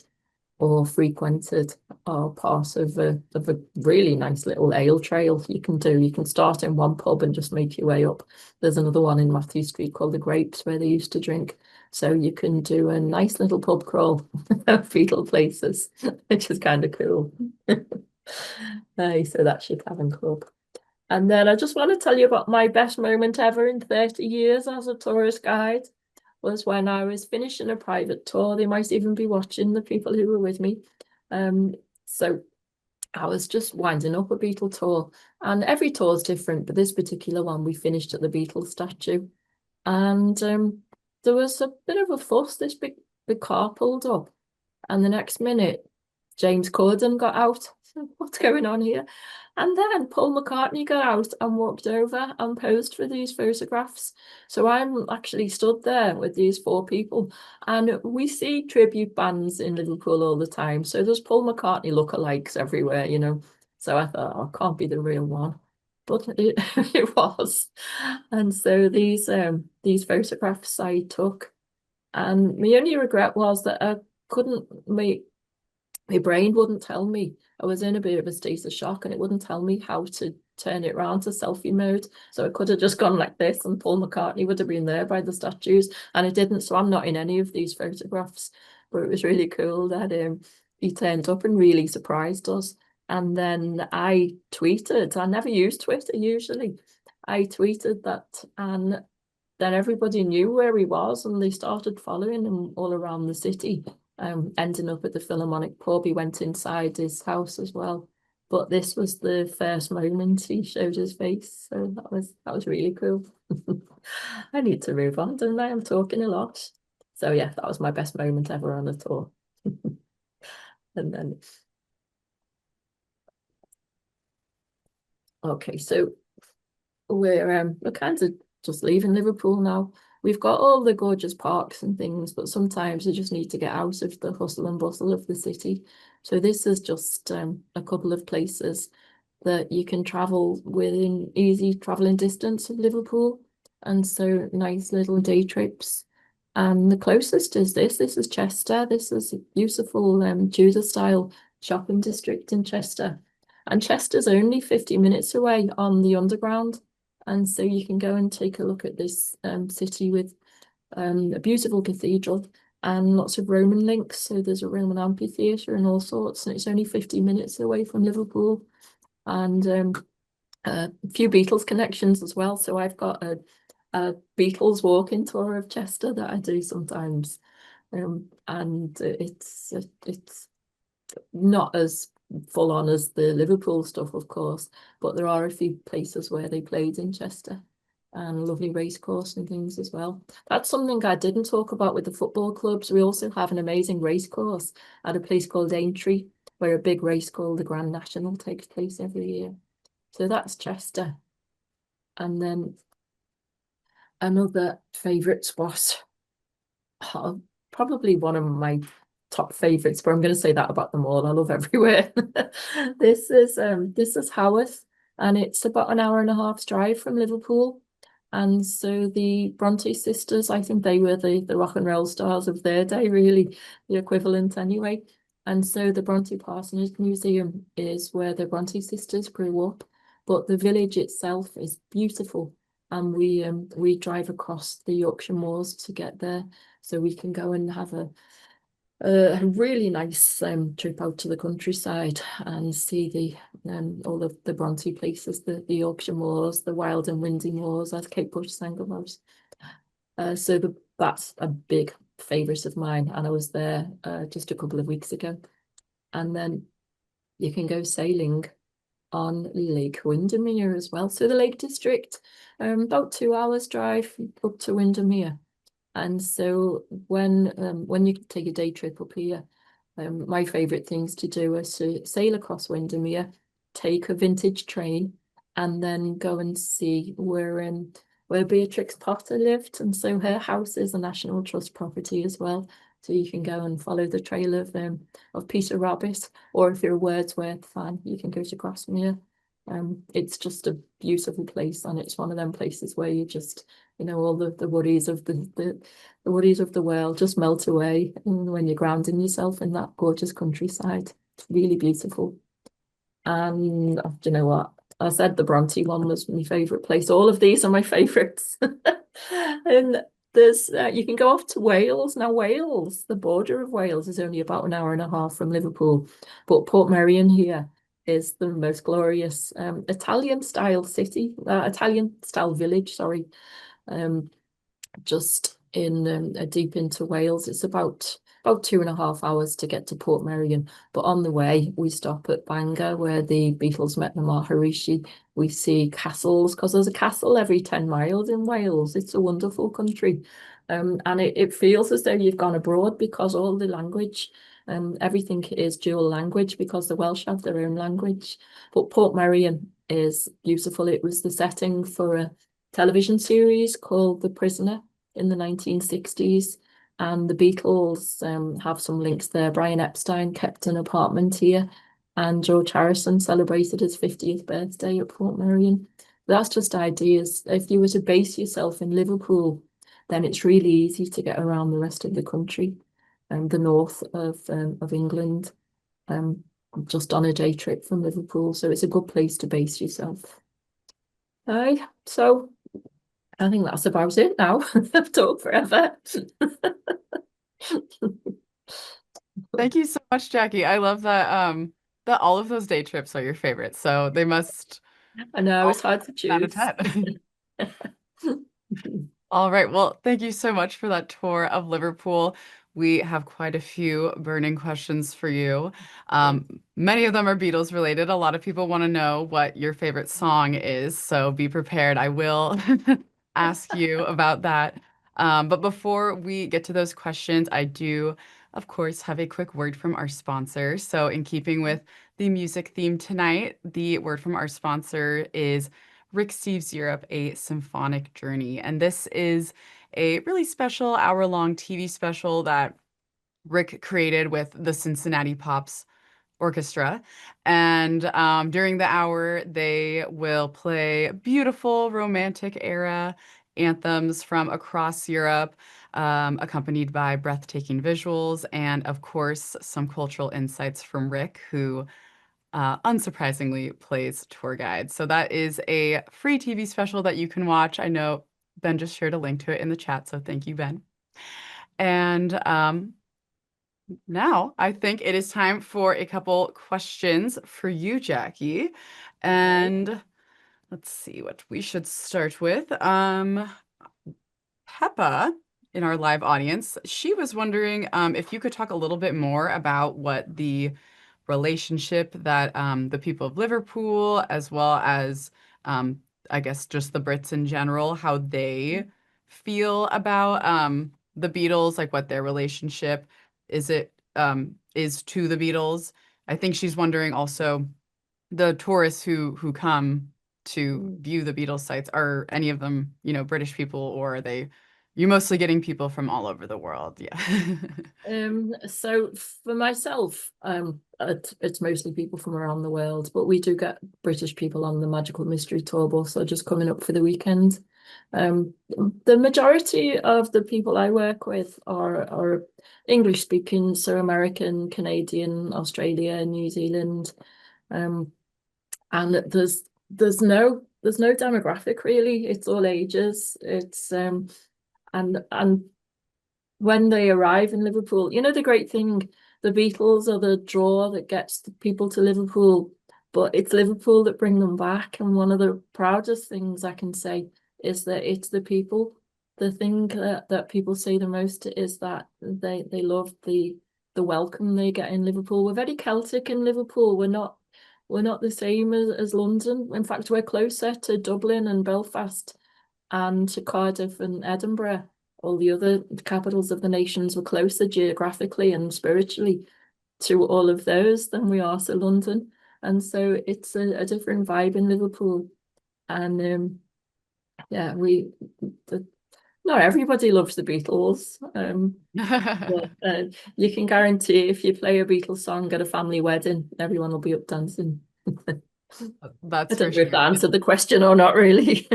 or frequented are part of a really nice little ale trail you can do. You can start in one pub and just make your way up. There's another one in Matthew Street called the Grapes where they used to drink. So you can do a nice little pub crawl of Beatle places, which is kind of cool. So that's your Cavern Club. And then I just want to tell you about my best moment ever in 30 years as a tourist guide was when I was finishing a private tour. They might even be watching, the people who were with me. So I was just winding up a Beatle tour, and every tour is different, but this particular one we finished at the Beatles statue, and there was a bit of a fuss. This big car pulled up, and the next minute James Corden got out. What's going on here? And then Paul McCartney got out and walked over and posed for these photographs. So I'm actually stood there with these four people, and we see tribute bands in Liverpool all the time. So there's Paul McCartney lookalikes everywhere, you know. So I thought, oh, can't be the real one, but it was. And so these photographs I took, and my only regret was that I couldn't make my brain wouldn't tell me. I was in a bit of a state of shock and it wouldn't tell me how to turn it around to selfie mode. So I could have just gone like this and Paul McCartney would have been there by the statues, and it didn't. So I'm not in any of these photographs. But it was really cool that he turned up and really surprised us. And then I tweeted, I never use Twitter usually. I tweeted that, and then everybody knew where he was and they started following him all around the city. Ending up at the Philharmonic pub. He went inside his house as well. But this was the first moment he showed his face. So that was really cool. I need to move on, don't I? I'm talking a lot. So yeah, that was my best moment ever on a tour. And then okay, so we're kind of just leaving Liverpool now. We've got all the gorgeous parks and things, but sometimes you just need to get out of the hustle and bustle of the city. So this is just a couple of places that you can travel within easy traveling distance of Liverpool. And so nice little day trips. And the closest is this. This is Chester. This is a beautiful Tudor style shopping district in Chester. And Chester's only 50 minutes away on the underground. And so you can go and take a look at this city with a beautiful cathedral. and lots of Roman links. So there's a Roman amphitheatre and all sorts, and it's only 50 minutes away from Liverpool. And a few Beatles connections as well. So I've got a Beatles walking tour of Chester that I do sometimes. And it's not as full on as the Liverpool stuff, of course, but there are a few places where they played in Chester and a lovely race course and things as well. That's something I didn't talk about with the football clubs. We also have an amazing race course at a place called Aintree, where a big race called the Grand National takes place every year. So that's Chester. And then another favourite spot, oh, probably one of my top favourites, but I'm going to say that about them all. I love everywhere. This is Haworth, and it's about an hour and a half's drive from Liverpool. And so the Bronte sisters, I think they were the rock and roll stars of their day, really, the equivalent anyway. And so the Bronte Parsonage Museum is where the Bronte sisters grew up, but the village itself is beautiful. And we drive across the Yorkshire moors to get there, so we can go and have a really nice trip out to the countryside and see the all of the Bronte places, the Yorkshire moors, the wild and windy moors, as Kate Bush sang about. That's a big favourite of mine, and I was there just a couple of weeks ago. And then you can go sailing on Lake Windermere as well. So the Lake District, about 2 hours drive up to Windermere. And so when you take a day trip up here, my favourite things to do is to sail across Windermere, take a vintage train, and then go and see where Beatrix Potter lived. And so her house is a National Trust property as well. So you can go and follow the trail of Peter Rabbit, or if you're a Wordsworth fan, you can go to Grosmere. It's just a beautiful place, and it's one of them places where you just, all the worries of the worries of the world just melt away when you're grounding yourself in that gorgeous countryside. It's really beautiful. And do you know what? I said the Bronte one was my favourite place. All of these are my favourites. And there's you can go off to Wales. Now, Wales, the border of Wales is only about an hour and a half from Liverpool, but Portmeirion here is the most glorious Italian style city, Italian style village, sorry, um, just in deep into Wales. It's about 2.5 hours to get to Portmeirion, but on the way we stop at Bangor where the Beatles met the Maharishi. We see castles because there's a castle every 10 miles in Wales. It's a wonderful country, and it feels as though you've gone abroad because all the language. Everything is dual language because the Welsh have their own language. But Portmeirion is beautiful. It was the setting for a television series called The Prisoner in the 1960s. And the Beatles have some links there. Brian Epstein kept an apartment here, and George Harrison celebrated his 50th birthday at Portmeirion. That's just ideas. If you were to base yourself in Liverpool, then it's really easy to get around the rest of the country and the north of England, um, just on a day trip from Liverpool. So it's a good place to base yourself. Aye, so I think that's about it now. I've talked forever. Thank you so much, Jackie. I love that all of those day trips are your favorites. So they must I know all it's hard to be out of choose. 10. All right. Well, thank you so much for that tour of Liverpool. We have quite a few burning questions for you. Many of them are Beatles related. A lot of people want to know what your favorite song is, so be prepared. I will ask you about that. But before we get to those questions, I do, of course, have a quick word from our sponsor. So, in keeping with the music theme tonight, the word from our sponsor is Rick Steves Europe, a symphonic journey. And this is a really special hour-long TV special that Rick created with the Cincinnati Pops Orchestra. And during the hour, they will play beautiful romantic era anthems from across Europe, accompanied by breathtaking visuals and, of course, some cultural insights from Rick, who unsurprisingly plays tour guide. So that is a free TV special that you can watch. I know Ben just shared a link to it in the chat, so thank you, Ben. And now I think it is time for a couple questions for you, Jackie. Okay. And let's see what we should start with. Peppa in our live audience, she was wondering if you could talk a little bit more about what the relationship that the people of Liverpool, as well as I guess just the Brits in general, how they feel about the Beatles, like what their relationship is to the Beatles. I think she's wondering also the tourists who come to Mm. view the Beatles sites, are any of them, British people, or are they you mostly getting people from all over the world? Yeah. So for myself, it's mostly people from around the world, but we do get British people on the Magical Mystery Tour bus, so just coming up for the weekend. Um, the majority of the people I work with are English speaking, so American, Canadian, Australia, New Zealand. Um, and there's no demographic really. It's all ages. It's and when they arrive in Liverpool. You know, the great thing, the Beatles are the draw that gets the people to Liverpool, but it's Liverpool that bring them back. And one of the proudest things I can say is that it's the people. The thing that people say the most is that they love the welcome they get in Liverpool. We're very Celtic in Liverpool. We're not the same as London. In fact, we're closer to Dublin and Belfast and to Cardiff and Edinburgh. All the other capitals of the nations were closer geographically and spiritually to all of those than we are to London. And so it's a different vibe in Liverpool. And yeah, the, not everybody loves the Beatles. But you can guarantee if you play a Beatles song at a family wedding, everyone will be up dancing. I That's for don't know if sure. that answered the question or not really.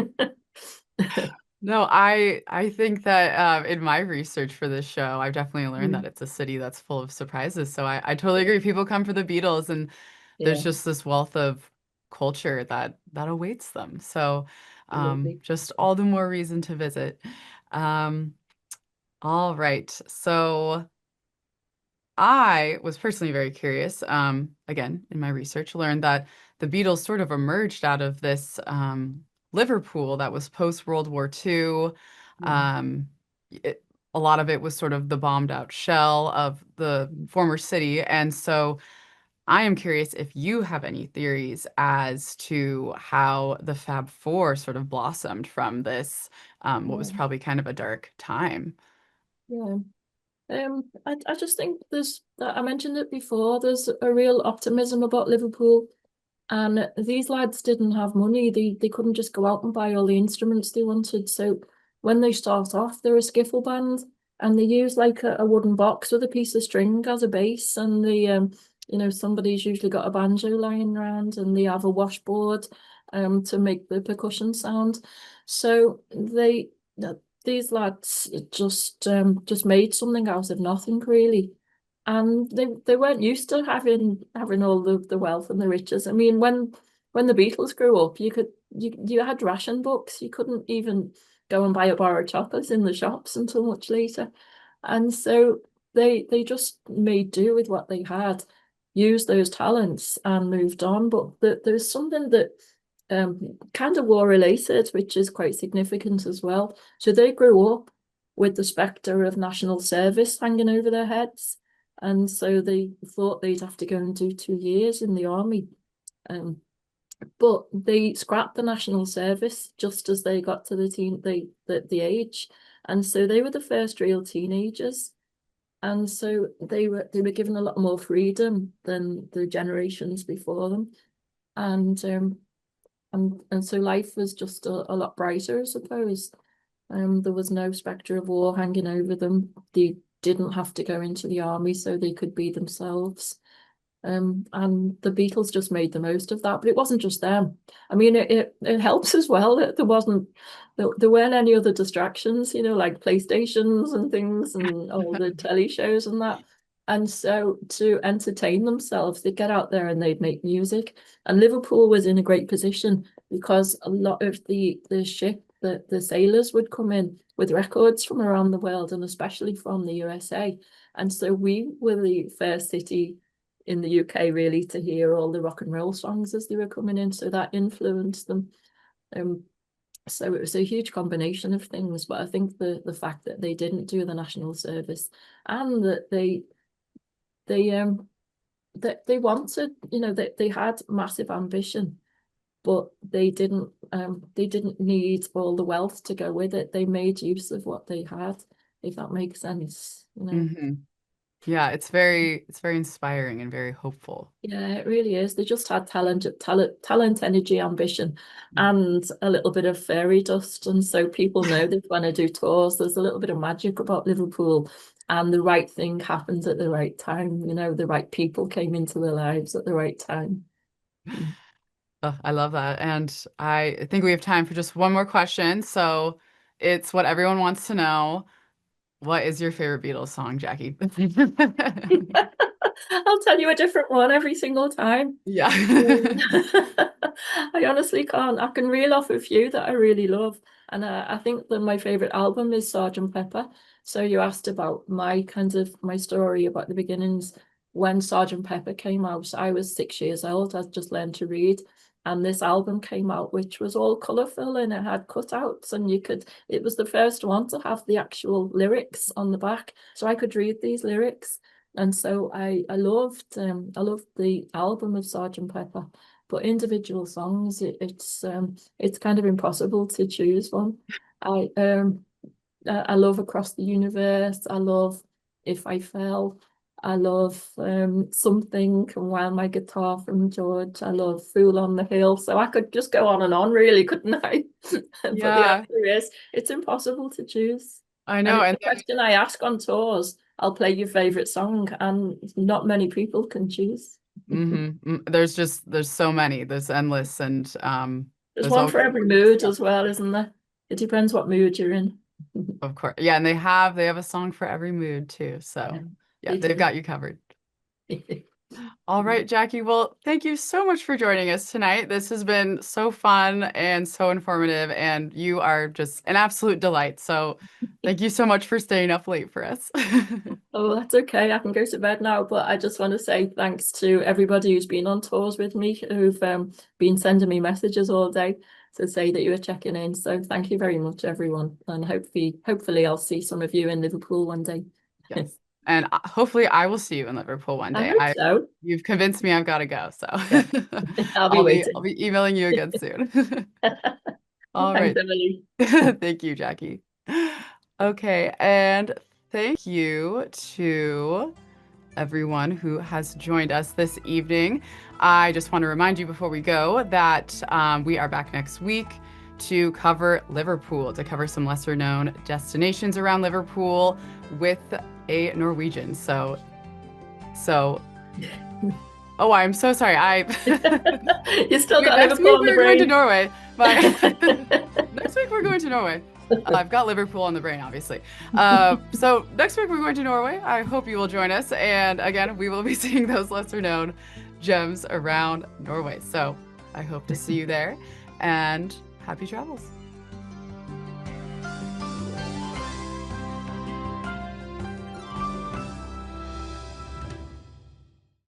No, I think that in my research for this show, I've definitely learned that Mm. it's a city that's full of surprises. So I totally agree. People come for the Beatles, and there's Yeah, just this wealth of culture that awaits them. So absolutely. just all the more reason to visit. Um, all right. So I was personally very curious. Again, in my research, learned that the Beatles sort of emerged out of this Liverpool that was post World War II. Mm. Um, it, a lot of it was sort of the bombed out shell of the former city. And so I am curious if you have any theories as to how the Fab Four sort of blossomed from this, what was Yeah, probably kind of a dark time. yeah. I just think I mentioned it before, there's a real optimism about Liverpool. And these lads didn't have money. They couldn't just go out and buy all the instruments they wanted. So when they start off, they're a skiffle band and they use like a wooden box with a piece of string as a bass. And somebody's usually got a banjo lying around and they have a washboard to make the percussion sound. So these lads just made something out of nothing really. And they weren't used to having all the wealth and the riches. I mean, when the Beatles grew up, you had ration books. You couldn't even go and buy a bar of chocolates in the shops until much later. And so they just made do with what they had, used those talents and moved on. But there's something that kind of war related, which is quite significant as well. So they grew up with the spectre of national service hanging over their heads. And so they thought they'd have to go and do 2 years in the army. Um, but they scrapped the national service just as they got to the age. And so they were the first real teenagers. And so they were given a lot more freedom than the generations before them. And and so life was just a lot brighter, I suppose. There was no spectre of war hanging over them. They didn't have to go into the army, so they could be themselves. And the Beatles just made the most of that. But it wasn't just them. I mean, it helps as well that there weren't any other distractions, like PlayStations and things and all the telly shows and that. And so to entertain themselves, they'd get out there and they'd make music. And Liverpool was in a great position because a lot of the ship the sailors would come in with records from around the world and especially from the USA. And so we were the first city in the UK really to hear all the rock and roll songs as they were coming in. So that influenced them. Um, so it was a huge combination of things, but I think the fact that they didn't do the national service and that they that they wanted, they had massive ambition, but they didn't need all the wealth to go with it. They made use of what they had, if that makes sense. Hmm. Yeah, it's very inspiring and very hopeful. Yeah, it really is. They just had talent, energy, ambition, and a little bit of fairy dust. And so people know that when I do tours, there's a little bit of magic about Liverpool, and the right thing happens at the right time. The right people came into their lives at the right time. Mm. Oh, I love that. And I think we have time for just one more question. So it's what everyone wants to know. What is your favorite Beatles song, Jackie? I'll tell you a different one every single time. Yeah. I honestly can't. I can reel off a few that I really love. And I think that my favorite album is Sergeant Pepper. So you asked about my story about the beginnings. When Sergeant Pepper came out, I was 6 years old. I'd just learned to read. And this album came out, which was all colourful and it had cutouts, and it was the first one to have the actual lyrics on the back. So I could read these lyrics. And so I loved the album of Sergeant Pepper, but individual songs, it's kind of impossible to choose one. I love Across the Universe. I love If I Fell. I love Something and While My Guitar from George. I love Fool on the Hill. So I could just go on and on, really, couldn't I? But the Yeah, answer is it's impossible to choose. I And know. it's And a question I ask on tours. I'll play your favorite song, and not many people can choose. there's so many. There's endless and There's there's one always for every more to mood discover. as well, isn't there? It depends what mood you're in. Of course. Yeah, and they have a song for every mood too. Yeah, So yeah, they they've do. got you covered. All right, Jackie. Well, thank you so much for joining us tonight. This has been so fun and so informative, and you are just an absolute delight. So, thank you so much for staying up late for us. Oh, that's okay. I can go to bed now, but I just want to say thanks to everybody who's been on tours with me, who've been sending me messages all day to say that you were checking in. So thank you very much, everyone, and hopefully I'll see some of you in Liverpool one day. Yes. And hopefully I will see you in Liverpool one I day. hope so. You've convinced me I've got to go. So Yeah, I'll be I'll waiting. be emailing you again soon. All Thanks, right. Emily. Thank you, Jackie. Okay, and thank you to everyone who has joined us this evening. I just want to remind you before we go that we are back next week to cover Liverpool, to cover some lesser known destinations around Liverpool with a Norwegian. So, oh, I'm so sorry. You still got Next Liverpool week on the we're going to brain. Norway. But next week we're going to Norway. I've got Liverpool on the brain, obviously. So next week we're going to Norway. I hope you will join us. And again, we will be seeing those lesser known gems around Norway. So I hope to see you there and happy travels.